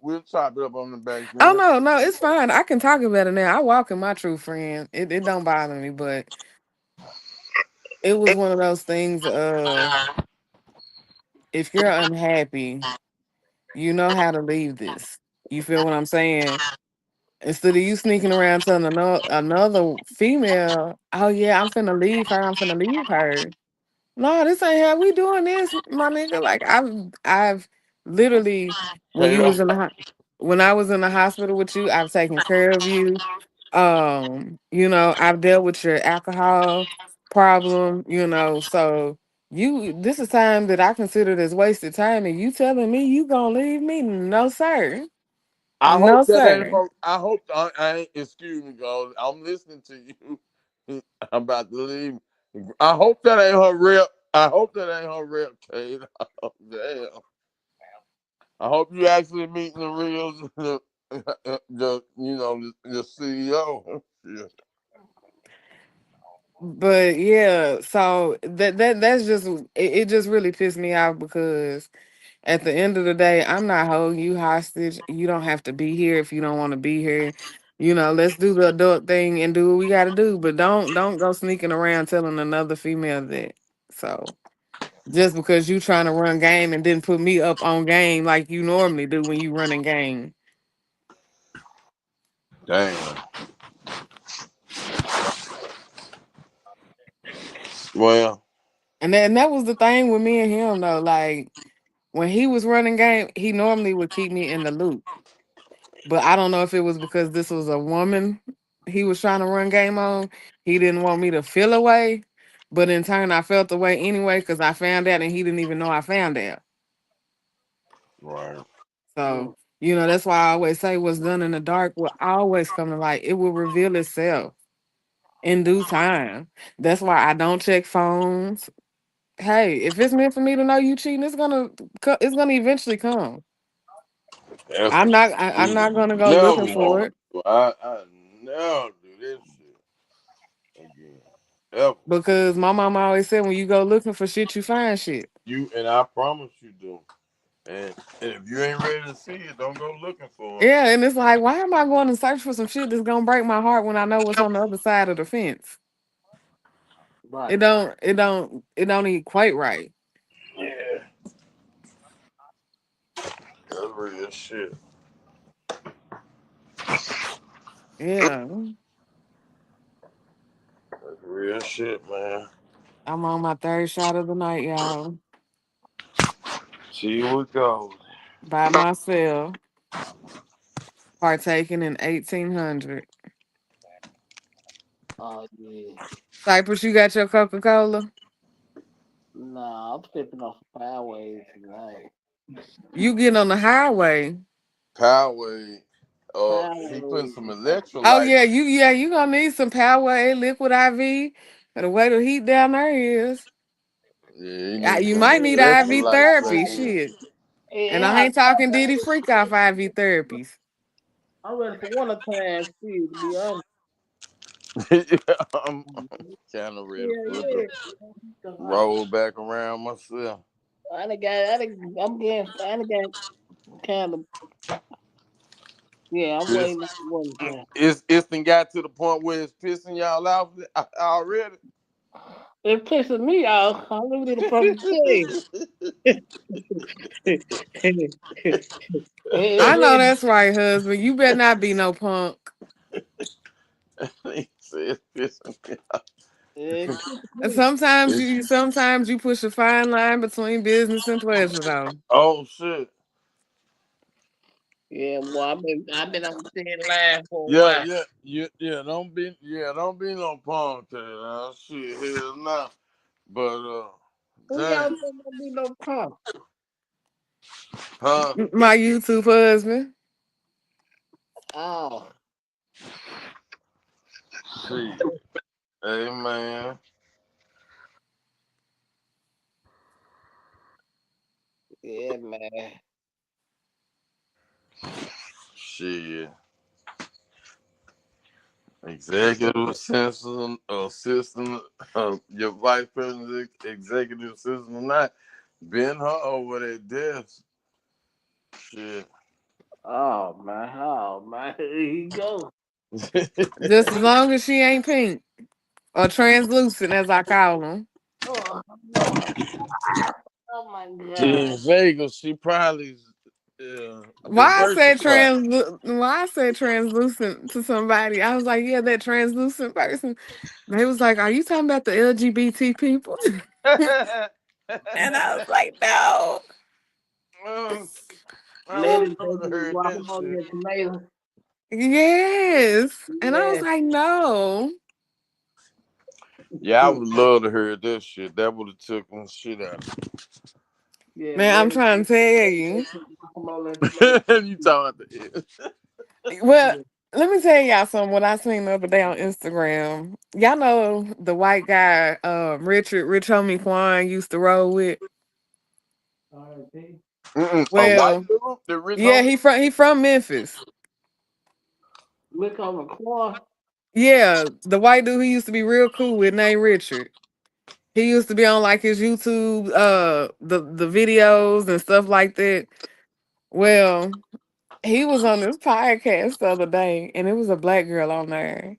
we'll chop it up on the back Oh end. no, no, it's fine. I can talk about it now. I walk in my true friend. It don't bother me, but it was one of those things of if you're unhappy, you know how to leave this. You feel what I'm saying? Instead of you sneaking around telling another female, oh yeah, I'm finna leave her, I'm finna leave her. No, this ain't how we doing this, my nigga. Like I've literally when you Taylor, was in when I was in the hospital with you, I've taken care of you. I've dealt with your alcohol problem, so this is time that I considered as wasted time, and you telling me you gonna leave me? No, sir. I No, hope that ain't sir. her. I hope I ain't. Excuse me, girl. I'm listening to you. I'm about to leave. I hope that ain't her real. I hope that ain't her real, Kate. Oh, damn. I hope you actually meeting the real, the the CEO. Yeah. But yeah, so that's just it just really pissed me off because at the end of the day, I'm not holding you hostage. You don't have to be here if you don't want to be here. Let's do the adult thing and do what we got to do, but don't go sneaking around telling another female that. So just because you trying to run game and didn't put me up on game like you normally do when you running game. Damn. Well, And that was the thing with me and him though. Like when he was running game, he normally would keep me in the loop. But I don't know if it was because this was a woman he was trying to run game on. He didn't want me to feel away. But in turn, I felt the way anyway because I found out and he didn't even know I found out. right. So, that's why I always say what's done in the dark will always come to light. It will reveal itself in due time. That's why I don't check phones. Hey, if it's meant for me to know you cheating, it's gonna eventually come. That's I'm what not I'm you not gonna go never looking for want it. to do. I never do this shit again. Ever. Because my mama always said when you go looking for shit, you find shit. You and I promise you do. And if you ain't ready to see it, don't go looking for it. Yeah, and it's like, why am I going to search for some shit that's gonna break my heart when I know what's on the other side of the fence? Right. It don't equate right. Yeah, that's real shit. Yeah. That's real shit, man. I'm on my third shot of the night, y'all. See what goes. By myself, partaking in 1800. Oh yeah. Cypress, you got your Coca-Cola? Nah, I'm stepping off the highways tonight. You getting on the highway. Poway, he putting Highways. some Oh electrolytes. yeah, you gonna need some Power Liquid IV. But the way the heat down there is. Yeah, he needs You some might need Yeah, IV electrolytes therapy. back there. Shit. And it I hot. ain't talking Diddy freak off IV therapies. I'm ready for one time shit, to be honest. I'm kind of ready Yeah, for the yeah. So roll back around myself. I done got kind of, yeah, I'm Piss, waiting on one time. it's done got to the point where it's pissing y'all off already. It pisses me off. I'm living in a fucking cave. I know it, that's right, husband. You better not be no punk. He said it's pissing me off. pisses And me. sometimes you push a fine line between business and pleasure though. Oh shit. Yeah, boy, I've been on the thin line for a Yeah, while. yeah, yeah. Don't be no punk tail. Shit, hell no. But Who y'all damn, think gonna be no punk? huh? My YouTube husband. Oh, Shit, hey man, yeah, man. shit. Executive assistant, your vice president, executive assistant, or not, bend her over that desk. Shit. Oh man, here he go. Just as long as she ain't pink or translucent, as I call them. Oh no. Oh my She in god. Vegas. She probably diversified. Why I said translucent to somebody? I was like, yeah, that translucent person. They was like, are you talking about the LGBT people? And I was like, no. Um, I Let would him love take to his hear that guacamole shit. and tomato. Yes. And I was Yeah, like, no. Yeah, I would love to hear that shit. That would have took some shit out. yeah, Man, I'm let him trying to tell take you. his guacamole and tomato. You talking about the Well, Yeah. let me tell y'all something. What I seen the other day on Instagram. Y'all know the white guy, Rich Homie Quan used to roll with. R.I.P. Mm-mm. A white Well, dude, the rich yeah, homie. he from Memphis. Look on the car. Yeah, the white dude he used to be real cool with named Richard. He used to be on like his YouTube the videos and stuff like that. Well, he was on this podcast the other day and it was a black girl on there.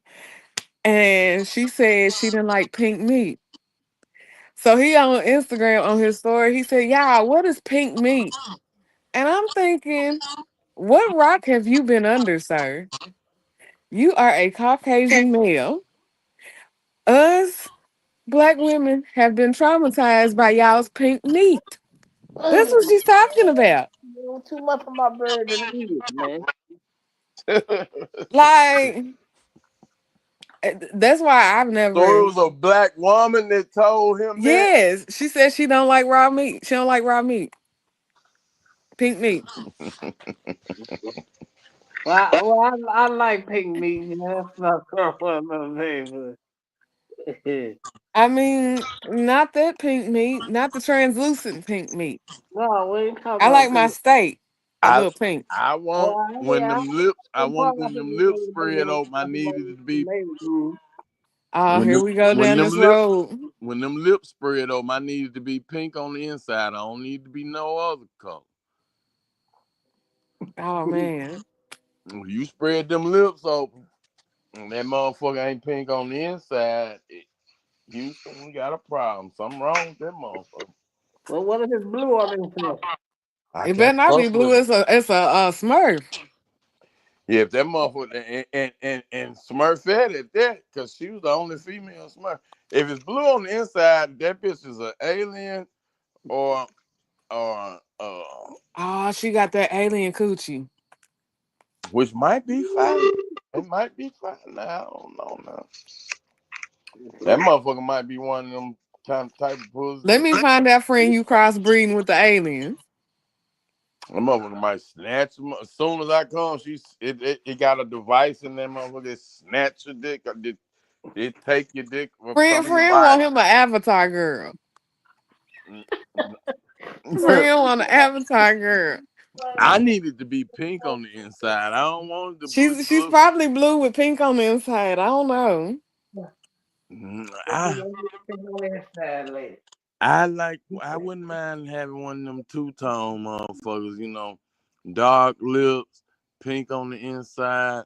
And she said she didn't like pink meat. So he on Instagram on his story, he said, "Y'all, what is pink meat?" And I'm thinking, what rock have you been under, sir? You are a Caucasian male. Us black women have been traumatized by y'all's pink meat. That's what she's talking about. Too much of my bird to eat, man. Like, that's why I've So it never. was a black woman that told him that. Yes, she said she don't like raw meat. She don't like raw meat, pink meat. Well, I like pink meat. You know, that's not what I'm saying, but I mean, not that pink meat, not the translucent pink meat. no, we ain't talking I about like my pink. steak a I little pink. I Oh, want when I them lips. I ain't want talking when about them pink lips meat. spread open. I needed it to be Maybe. Oh, when here them we go when down them this lips road. when them lips spread open. I needed to be pink on the inside. I don't need to be no other color. Oh man. When you spread them lips open, and that motherfucker ain't pink on the inside. Houston, we got a problem. Something wrong with that motherfucker. Well, what if it's blue on the inside? I It better can't not be fuck blue. with it. It's a Smurf. Yeah, if that motherfucker and Smurfette at that, cause she was the only female Smurf. If it's blue on the inside, that bitch is an alien or Oh, she got that alien coochie. which might be fine. It might be fine. Now I don't know now. That motherfucker might be one of them kind of type of Let pussy. me find that friend you crossbreeding with the aliens. That motherfucker might snatch him as soon as I come. It got a device in that motherfucker that snatch your dick. Or it take your dick Friend, from your friend want body. him an avatar girl. Mm, Friend want an avatar girl. I need it to be pink on the inside. I don't want it to She's look. probably blue with pink on the inside. I don't know. I Pink on the inside, lady. I wouldn't mind having one of them two tone motherfuckers. Dark lips, pink on the inside.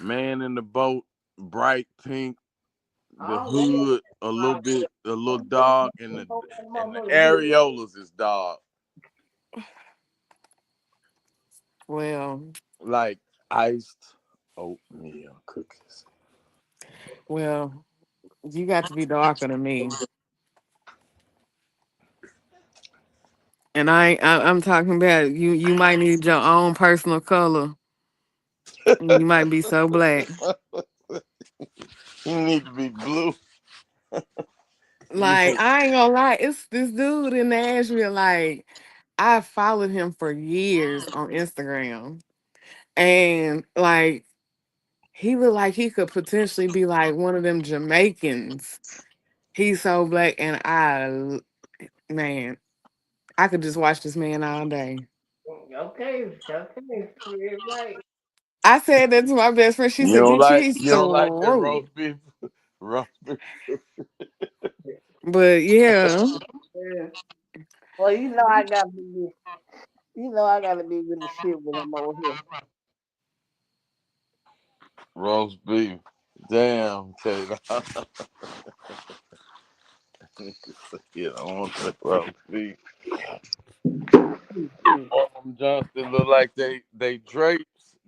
Man in the boat, bright pink. The I don't hood a little dark, and the areolas is dark, Well, like iced oatmeal cookies. well, you got to be darker than me. And I'm talking about you. You might need your own personal color. You might be so black. You need to be blue. You Like I ain't gonna lie, it's this dude in Nashville. Like I followed him for years on Instagram, and like he looked like he could potentially be like one of them Jamaicans. He's so black, and man, I could just watch this man all day. Okay, you're right. I said that to my best friend. She you said, don't "Bitch, like he's you don't like that through." roast beef, roast beef. But yeah, Yeah. Well, I gotta be with the shit when I'm over here. Roast beef. Damn, Taylor. You don't want that roast beef. Mm. Johnston look like they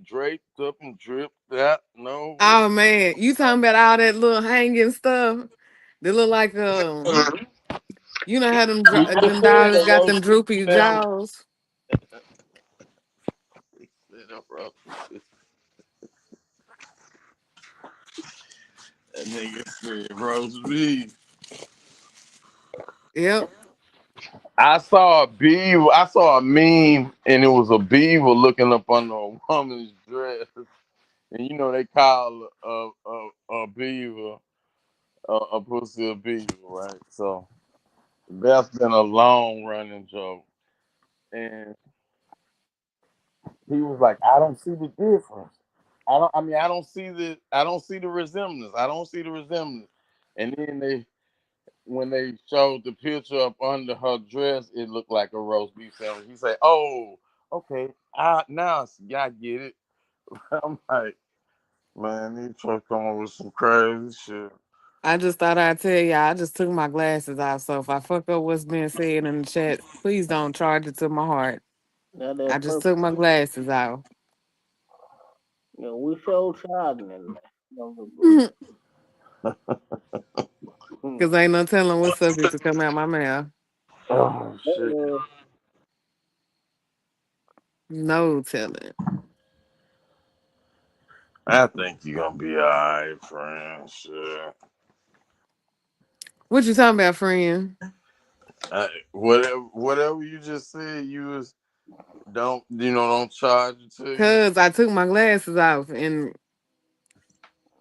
draped up and dripped out. No, oh man, you talking about all that little hanging stuff? They look like you know how you them said dogs the got roast them beef droopy sandwich. jaws. That nigga said roast beef. Yep. I saw a beaver. I saw a meme, and it was a beaver looking up under a woman's dress. And they call a beaver a pussy a beaver, right? So that's been a long running joke. and he was like, I don't see the difference. I don't. I mean, I don't see the. I don't see the resemblance. I don't see the resemblance. And then when they showed the picture up under her dress, it looked like a roast beef sandwich. He said, "Oh, okay. I get it." I'm like, man, these folks come up with some crazy shit. I just thought I'd tell y'all. I just took my glasses off. So if I fuck up what's being said in the chat, please don't charge it to my heart. Got I that just purple. took my glasses off. You know, we show charging in there. You know, Cause hmm. ain't no telling what subject to come out my mouth. Oh shit. Uh, No telling. I think you're gonna be alright, friend. Shit. What you talking about, friend? Whatever you just said, you was don't charge it to you. Cause I took my glasses off and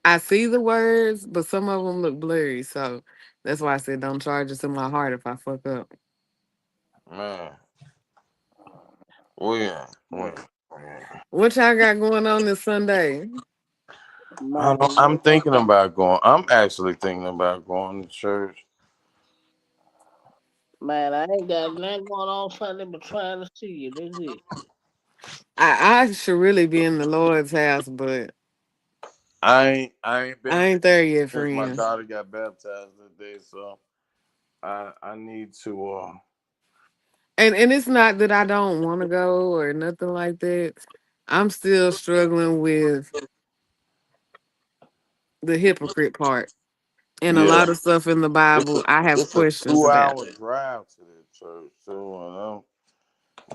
I see the words, but some of them look blurry. So that's why I said don't charge it to my heart if I fuck up. Man, we What y'all got going on this Sunday? I'm thinking about going. I'm actually thinking about going to church. man, I ain't got nothing going on Sunday but trying to see you. That's it. I should really be in the Lord's house, but I ain't been I ain't there yet, since my friend. daughter got baptized today, so I need to. And it's not that I don't want to go or nothing like that. I'm still struggling with the hypocrite part. And a Yeah, lot of stuff in the Bible I have it's a questions two about. hour drive to the church too,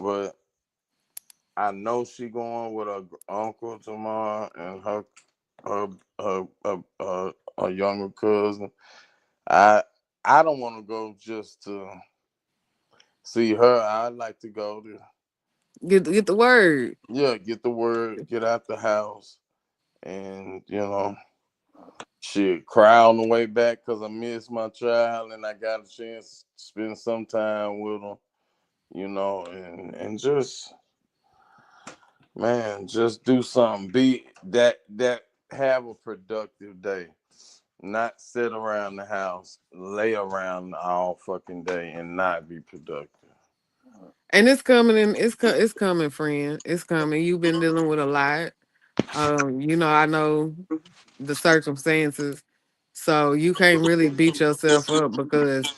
but I know she going with her uncle tomorrow and her her younger cousin. I I don't want to go just to see her. I'd like to go to Get the word. get the word, get out the house, and shit, cry on the way back because I missed my child and I got a chance to spend some time with them, and just man, just do something. Be that have a productive day. Not sit around the house, lay around all fucking day and not be productive. And it's coming in. It's coming, friend. It's coming. You've been dealing with a lot. I know the circumstances, so you can't really beat yourself up because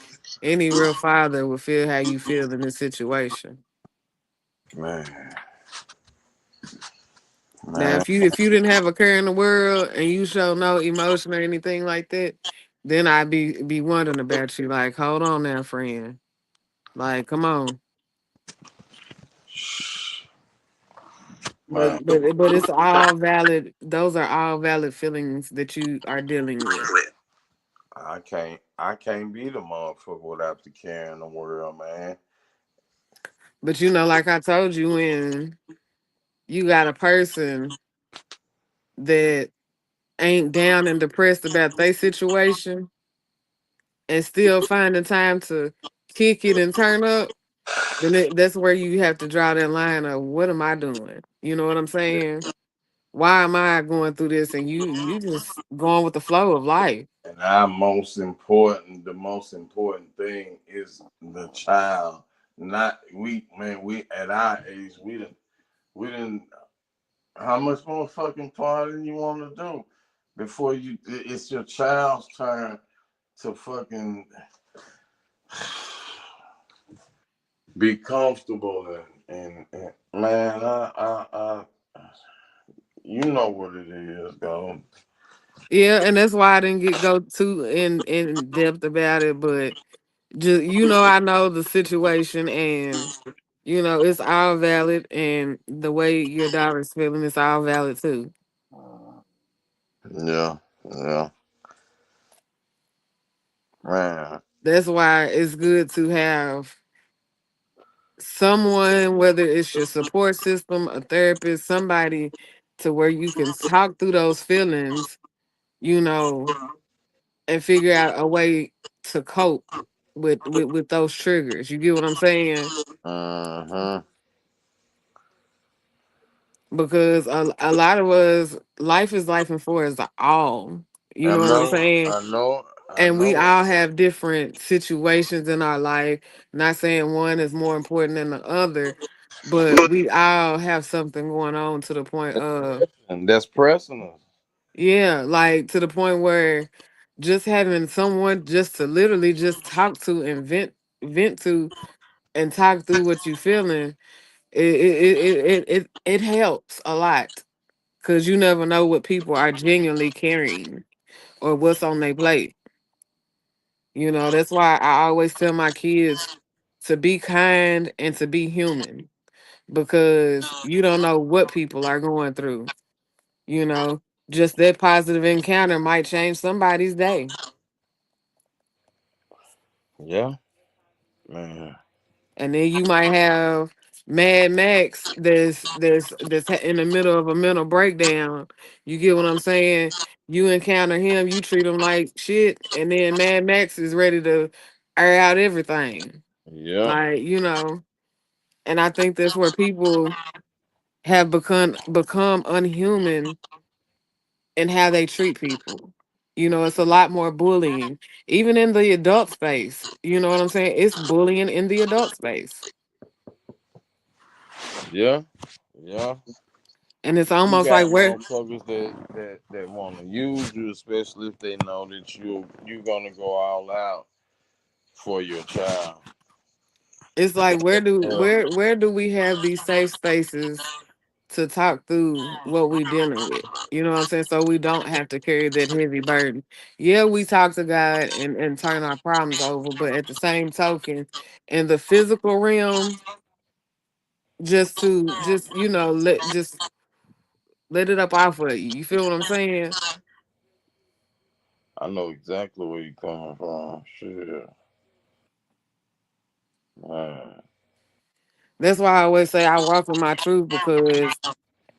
any real father would feel how you feel in this situation. Man, Now, man. if you didn't have a care in the world and you show no emotion or anything like that, then I'd be wondering about you. Like, hold on now, friend. Like, come on. Man, But it's all valid. Those are all valid feelings that you are dealing with. I can't be the motherfucker without the care in the world, man. But like I told you, when you got a person that ain't down and depressed about their situation and still finding time to kick it and turn up, then that's where you have to draw that line of what am I doing? You know what I'm saying? Why am I going through this? And you just going with the flow of life. And the most important thing is the child. Not we, man. We at our age, we didn't. How much more fucking party you want to do before it's your child's turn to fucking be comfortable and man, you know what it is, though. Yeah, and that's why I didn't go too in depth about it, but just I know the situation, and it's all valid, and the way your daughter's feeling is all valid too. Yeah, yeah, man. That's why it's good to have someone, whether it's your support system, a therapist, somebody to where you can talk through those feelings, you know, and figure out a way to cope. with those triggers. You get what I'm saying? Uh-huh. Because a lot of us, life is life and for us all. You I know what I'm know, saying? I know, I And we know. all have different situations in our life. Not saying one is more important than the other, but we all have something going on to the point of, And that's pressing us. yeah, like to the point where just having someone just to literally just talk to and vent to and talk through what you feeling, it helps a lot because you never know what people are genuinely carrying or what's on their plate. You know, that's why I always tell my kids to be kind and to be human because you don't know what people are going through. You know, just that positive encounter might change somebody's day. Yeah, man. And then you might have Mad Max that's in the middle of a mental breakdown. You get what I'm saying? You encounter him, you treat him like shit, and then Mad Max is ready to air out everything. Yeah, Like, you know, and I think that's where people have become unhuman in how they treat people. You know, it's a lot more bullying, even in the adult space. You know what I'm saying? It's bullying in the adult space. yeah, yeah. And it's You almost like got where motherfuckers that want to use you, especially if they know that you gonna go all out for your child. it's like Yeah, where do we have these safe spaces to talk through what we dealing with? You know what I'm saying? So we don't have to carry that heavy burden. Yeah, we talk to God and turn our problems over, but at the same token, in the physical realm, just to just you know let it up off of you. You feel what I'm saying? I know exactly where you coming from. Shit, man. That's why I always say I walk in my truth because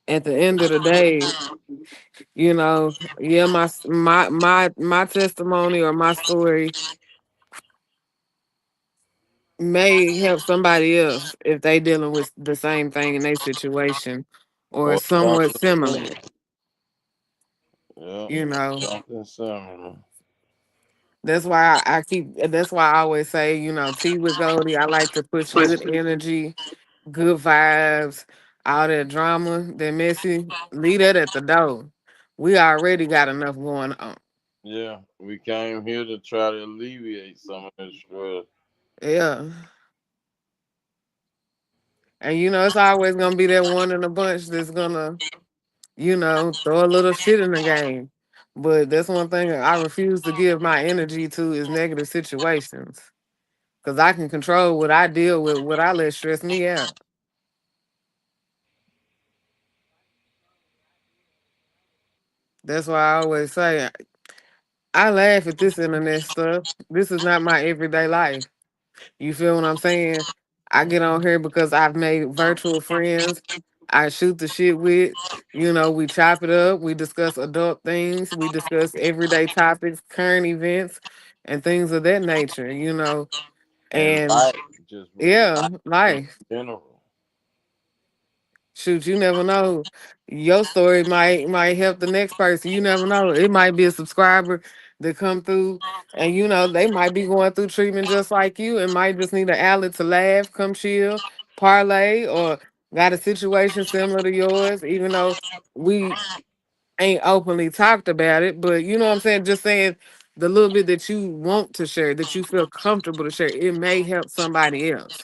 at the end of the day, you know, yeah, my testimony or my story may help somebody else if they dealing with the same thing in their situation or Or somewhat something similar. similar. Yeah, You know, something similar. that's why I keep. That's why I always say, you know, tea with Goldie. I like to push good energy, good vibes, all that drama, that messy. Leave that at the door. We already got enough going on. Yeah, we came here to try to alleviate some of this stress. Yeah. And you know, it's always gonna be that one in a bunch that's gonna, you know, throw a little shit in the game. But that's one thing I refuse to give my energy to is negative situations. Cause I can control what I deal with, what I let stress me out. That's why I always say I laugh at this internet stuff. This is not my everyday life. You feel what I'm saying? I get on here because I've made virtual friends. I shoot the shit with. You know, we chop it up. We discuss adult things. We discuss everyday topics, current events, and things of that nature. You know, And and life, just yeah, life in life. general. Shoot, you never know. Your story might help the next person. You never know. It might be a subscriber that come through, and you know they might be going through treatment just like you, and might just need an outlet to laugh, come chill, parlay, or got a situation similar to yours. Even though we ain't openly talked about it, but you know what I'm saying. Just saying the little bit that you want to share, that you feel comfortable to share, it may help somebody else.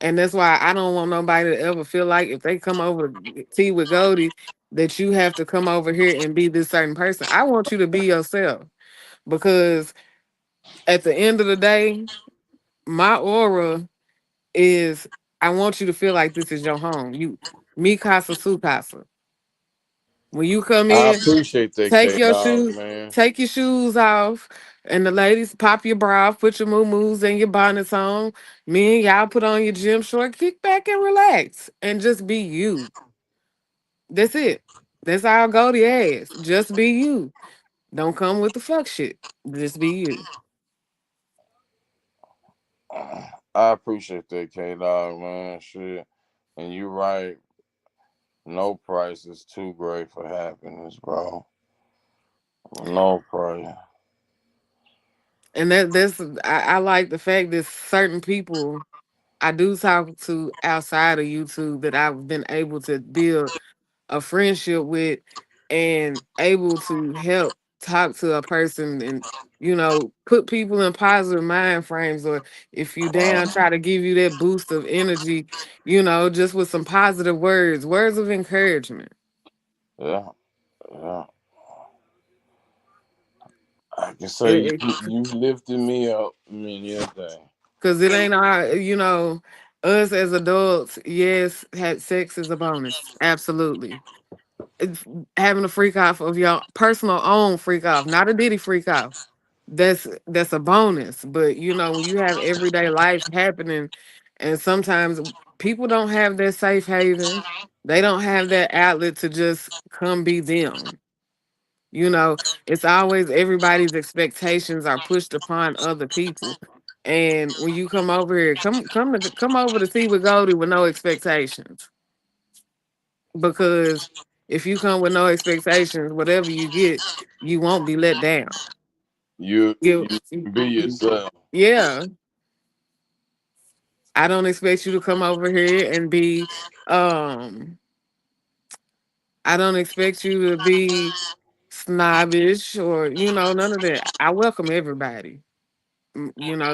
And that's why I don't want nobody to ever feel like if they come over to tea with Goldie, that you have to come over here and be this certain person. I want you to be yourself because at the end of the day, my aura is I want you to feel like this is your home. You, me casa su casa. When you come I in, appreciate that, take K your Dog, shoes, man. take your shoes off, and the ladies pop your bra off, put your moo and your bonnets on. Me and y'all put on your gym short, kick back and relax, and just be you. That's it. That's all Goldie ass. Just be you. Don't come with the fuck shit. Just be you. I appreciate that, K Dog, man. Shit. And you right. No price is too great for happiness, bro. No price. And I like the fact that certain people I do talk to outside of YouTube that I've been able to build a friendship with and able to help talk to a person and put people in positive mind frames, or if you down, Right. try to give you that boost of energy, just with some positive words of encouragement. Yeah. Yeah. I can say you lifted me up many a day. Because it ain't our, us as adults, yes, had sex is a bonus, absolutely. It's having a freak off of your personal own freak off, not a Diddy freak off. That's a bonus. But when you have everyday life happening, and sometimes people don't have that safe haven, they don't have that outlet to just come be them. You know, it's always everybody's expectations are pushed upon other people. And when you come over here, come over to see with Goldie with no expectations, because if you come with no expectations, whatever you get, you won't be let down. You You, can be yourself. yeah, I don't expect you to come over here and be. Um, I don't expect you to be snobbish or none of that. I welcome everybody.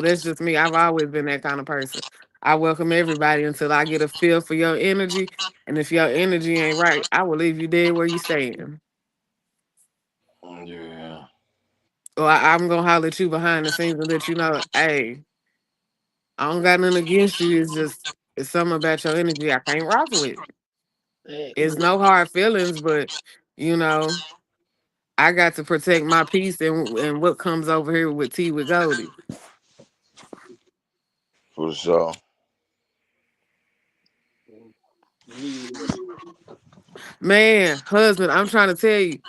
That's just me. I've always been that kind of person. I welcome everybody until I get a feel for your energy, and if your energy ain't right, I will leave you dead where you staying. Yeah. Or I'm gonna holler at you behind the scenes and let you know, hey, I don't got nothing against you. It's something about your energy I can't rock with. Hey, It's no hard feelings, but you know, I got to protect my peace and what comes over here with tea with Goldie. For sure. you, Man, husband, I'm trying to tell you,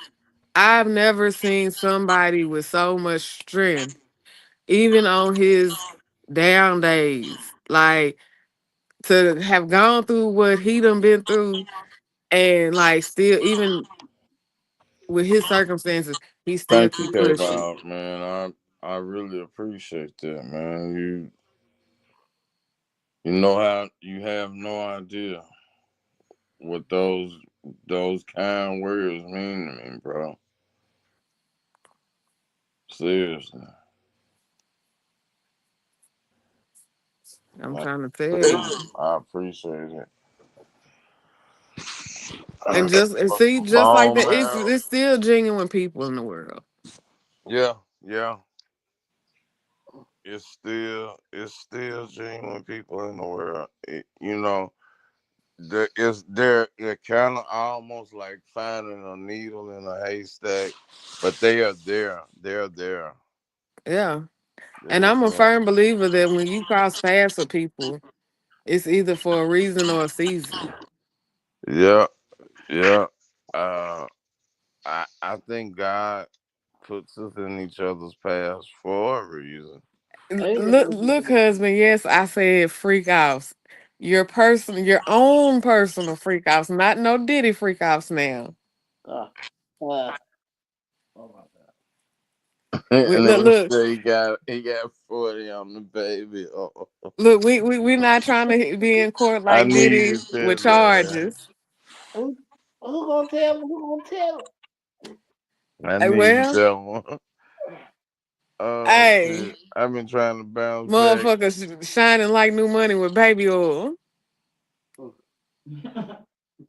I've never seen somebody with so much strength, even on his down days. Like, to have gone through what he done been through, and like still, even with his circumstances, he still Thank you, keep K pushing. Dog, man. I really appreciate that, man. You know how you have no idea what those kind words mean to me, bro. Seriously. I'm Like, trying to tell you. I appreciate it. And see, just like Oh that, it's man. it's still genuine people in the world. Yeah, yeah. It's still genuine people in the world. They're kind of almost like finding a needle in a haystack, but they are there. They're there. Yeah. And They're I'm a there. firm believer that when you cross paths with people, it's either for a reason or a season. Yeah, yeah. Uh, I think God puts us in each other's paths for a reason. Look, husband. Yes, I said freak offs. Your own personal freak offs, not no Diddy freak offs. Now, uh, uh, oh my And look, then he look, said he got 40 on the baby. Oh, look. We not trying to be in court I like Diddy needed with that, man. charges. who gonna tell him? Who gonna tell I needed Well, that one. Oh hey, shit! I've been trying to bounce back. motherfuckers shining like new money with baby oil. him?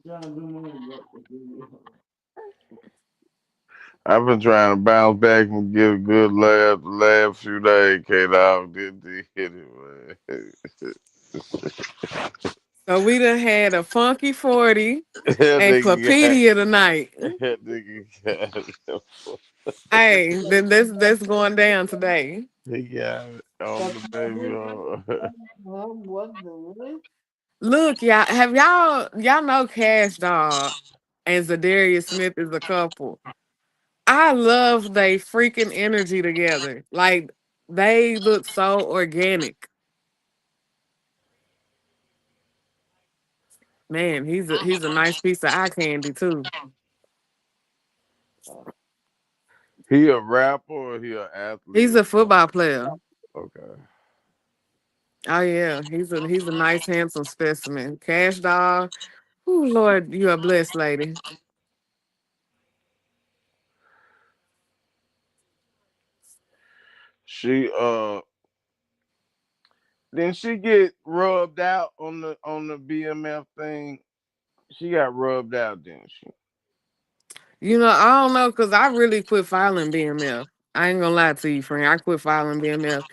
Trying to do money, I've been trying to bounce back and get a good laugh the last few days. K Dog did it, man. So we done had a funky 40 That and nigga got, Clapedia tonight. that nigga got, Hey, then that's going down today. he got it on the baby. What the what? Look, y'all know Cash Dog and Zadarius Smith is a couple. I love they freaking energy together. Like, they look so organic. Man, he's a nice piece of eye candy too. He a rapper or he a He's athlete? a football player. Okay. Oh yeah, he's a nice, handsome specimen. Cash dog. Oh Lord, you are blessed, lady. She didn't she get rubbed out on the BMF thing? She got rubbed out, didn't she? You know, I don't know because I really quit filing BMF. I ain't gonna lie to you, friend. I quit filing BMF.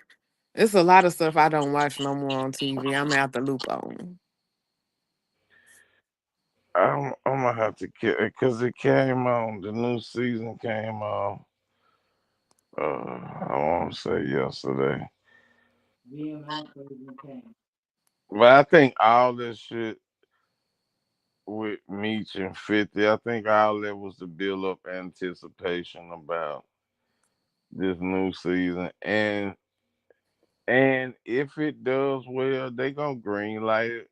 It's a lot of stuff I don't watch no more on TV. I'm out the loop on. I'm gonna have to get it because it came on. The new season came on. I want to say yesterday, but I think all this shit with Meech and 50, I think all that was to build up anticipation about this new season, and if it does well, they gonna green light it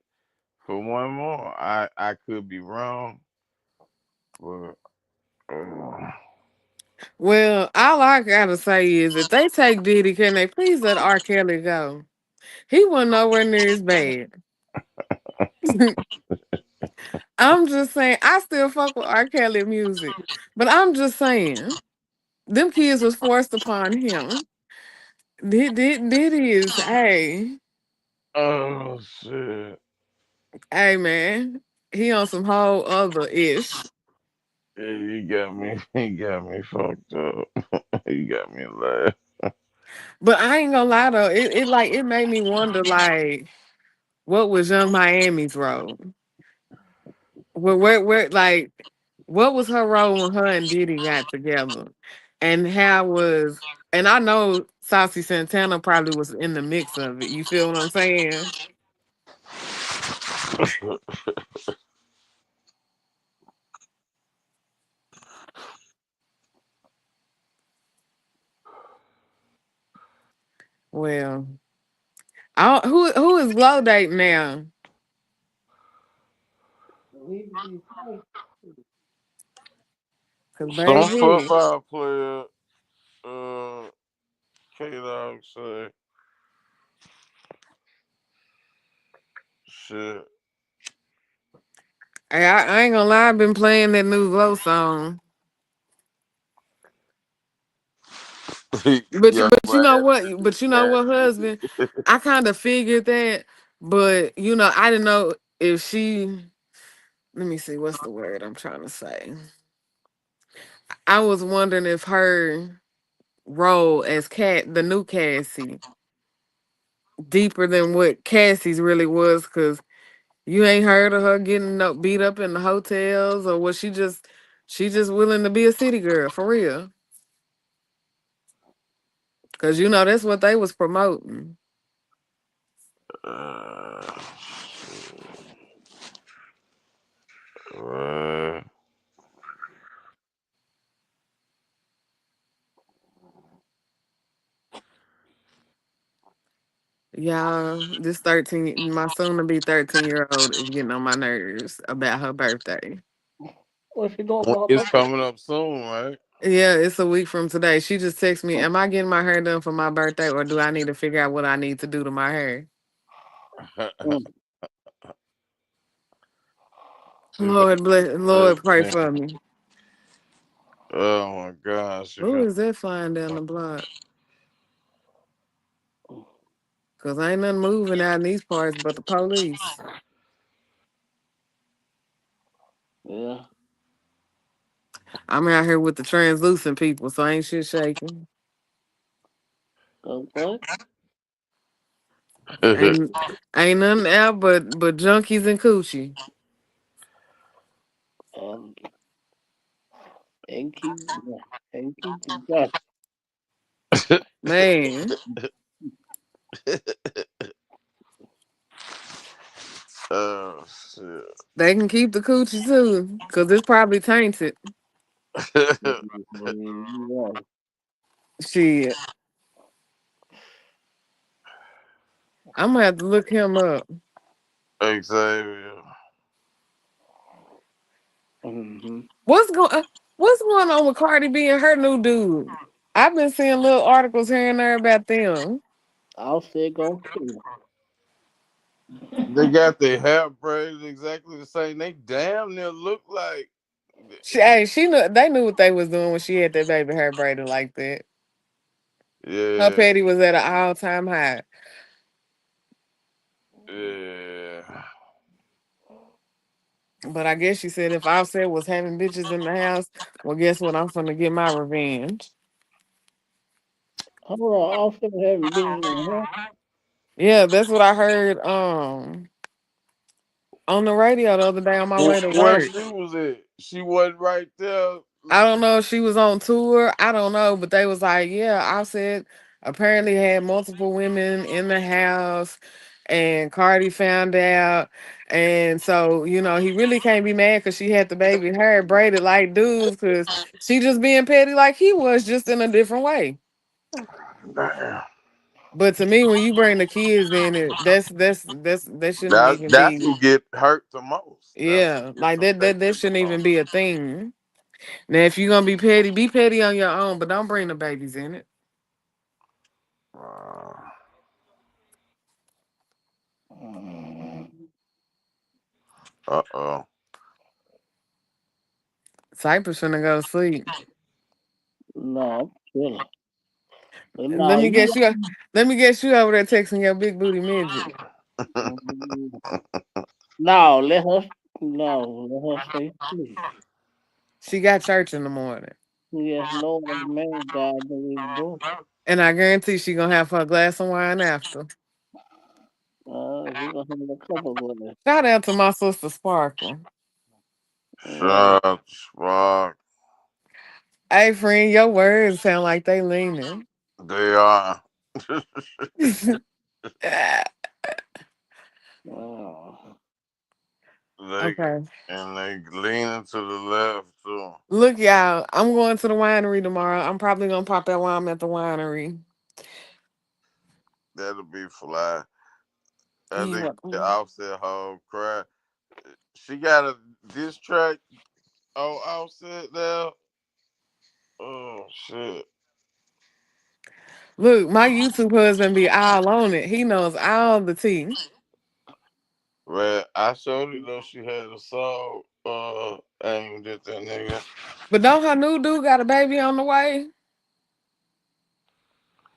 for one more. I could be wrong, but uh, Well, all I gotta say is if they take Diddy, can they please let R. Kelly go? He wasn't nowhere near as bad. I'm just saying, I still fuck with R. Kelly music. But I'm just saying, them kids was forced upon him. Diddy is, oh shit. hey man, he on some whole other ish. Yeah, you got me. He got me fucked up. You got me laugh. But I ain't gonna lie though, it made me wonder like what was Young Miami's role? Like what was her role when her and Diddy got together? And how was and I know Saucy Santana probably was in the mix of it. You feel what I'm saying? Well, who is Glow Date now? Cause Some baby, football player, uh, K Dog say, shit. I ain't gonna lie, I've been playing that new Glow song. But Young you know Miami what? be But you know what, nasty. husband? I kind of figured that, but you know, I didn't know if she. Let me see. What's the word I'm trying to say? I was wondering if her role as the new Cassie, deeper than what Cassie's really was, because you ain't heard of her getting beat up in the hotels, or was she just willing to be a city girl for real? Because you know that's what they was promoting. Uh, uh, Y'all, this 13, my soon to be 13-year old is getting on my nerves about her birthday. What's she doing for her it's birthday? coming up soon, right? Yeah, it's a week from today. She just texted me, am I getting my hair done for my birthday or do I need to figure out what I need to do to my hair? Mm. She finna Lord bless, Lord pray 13. for me. Oh my gosh, she Who finna. is that flying down the block? Cause ain't nothing moving out in these parts but the police. Yeah. I'm out here with the translucent people, so ain't shit shaking. Okay. Ain't ain't nothing out but junkies and coochie. And keep and keep the dust. Man, Oh shit. they can keep the coochie too, cause it's probably tainted. Yeah. Shit, I'm gonna have to look him up. Xavier. Mm-hmm. What's going What's going on with Cardi B and her new dude? I've been seeing little articles here and there about them. Offset gonna kill They got their hair braided exactly the same. They damn near look like. She knew they knew what they was doing when she had that baby hair braided like that. Her Yeah, petty was at an all time high. yeah. But I guess she said if Offset was having bitches in the house, well, guess what? I'm finna get my revenge. her. Hold on, Offset having bitches in her. Yeah, that's what I heard on the radio the other day on my way to Where work. she was at, she wasn't right there. I don't know if she was on tour. I don't know, but they was like, yeah, Offset apparently had multiple women in the house, and Cardi found out, and so he really can't be mad because she had the baby hair braided like dudes because she just being petty like he was, just in a different way. Damn. But to me, when you bring the kids in, that shouldn't even That's be. who get hurt the most. That's Yeah, who gets like that affected the shouldn't even most. be a thing. Now, if you're gonna be petty on your own, but don't bring the babies in it. Uh Mm. oh. Cypress finna go to sleep. No, I'm chilling. But Let no, me you guess you. Let me guess you over there texting your big booty midget. mm, no, let her let her stay asleep. She got church in the morning, Yes, no other man died than his book. and I guarantee she gonna have her glass of wine after. She gonna have a couple of Shout out to my sister Sparkle. uh, Shucks, fuck. Hey, friend, your words sound like they leaning. They are. uh, they Okay. and they leaning to the left too. Look, y'all, I'm going to the winery tomorrow. I'm probably gonna pop out while I'm at the winery. That'll be fly. I You think the welcome. Offset whole cry. She got a diss track on Offset now. Oh shit. Look, my YouTube husband be all on it. He knows all the tea. Man, I surely know she had a song aimed at that nigga. But don't her new dude got a baby on the way?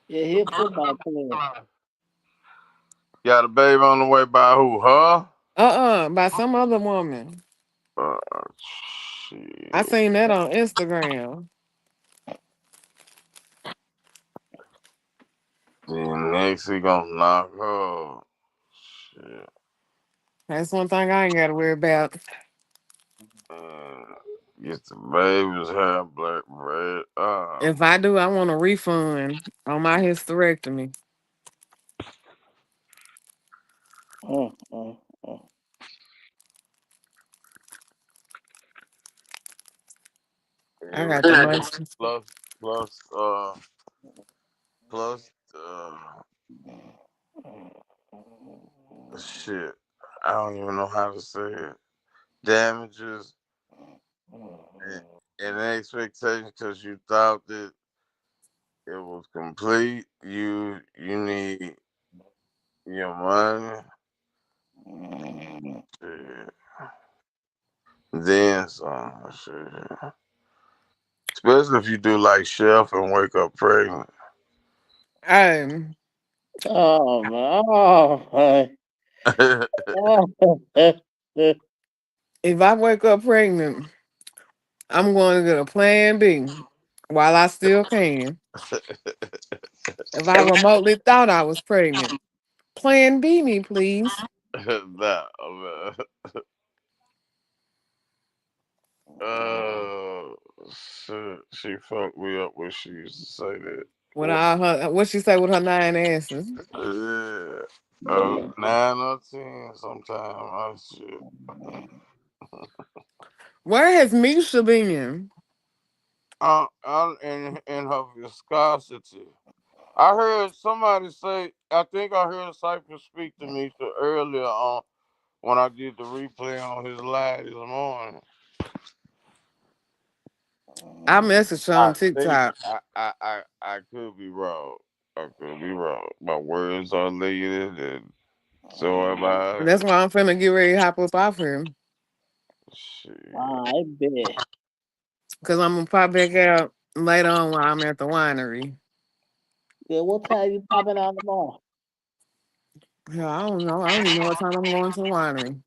yeah, he a football player. Got a baby on the way by who? Her? By some other woman. I Shit. seen that on Instagram. Then next he gonna knock her. Shit. That's one thing I ain't got to worry about. And get the baby's hair black red. If I do, I want a refund on my hysterectomy. Uh, uh, uh. I Yeah, got the munchies. plus plus plus shit. I don't even know how to say it. Damages and, and expectations because you thought that it was complete. You need your money. Shit. Then some shit. Especially if you do like chef and wake up pregnant. Um, Oh man, oh, if I wake up pregnant, I'm going to get a plan B while I still can. If I remotely thought I was pregnant, plan B me, please. nah, man. Uh, shit. She fucked me up when she used to say that. With all her, what she say with her 9 asses? Yeah. 9 or 10 sometimes. I shit. Where has Misha been? In her viscosity. I heard somebody say, I think I heard Cypher speak to me earlier on when I did the replay on his live this morning. I messaged her I on think TikTok. I could be wrong. I could be wrong. My words are later, and so am I. That's why I'm finna get ready to hop up off here. Shit. I bet. Cause I'm gonna pop back out later on while I'm at the winery. Yeah, what time you popping out tomorrow? Hell, I don't know. I don't even know what time I'm going to the winery.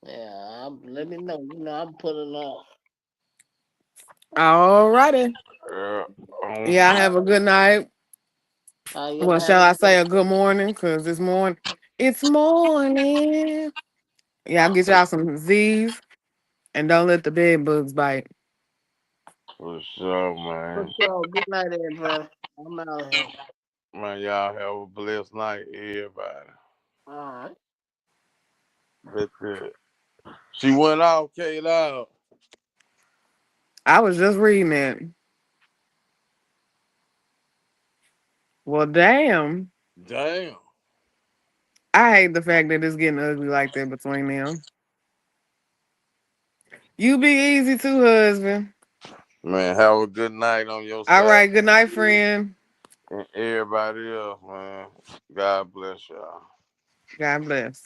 Yeah, let me know. I'm putting off. Alrighty. Yeah. Yeah, have a good night. Well, Y'all have shall I a say a good morning? Cause it's morning. It's morning. Yeah, I'll get y'all some Z's and don't let the bed bugs bite. For sure, for man. sure. Good night, everybody. I'm out of here. Man, y'all have a blessed night, everybody. All right. That's it. She went out, Kate out. I was just reading it. Well, damn. Damn. I hate the fact that it's getting ugly like that between them. You be easy too, husband. Man, have a good night on your All side. right, good night, friend. And everybody else, man. God bless y'all. God bless.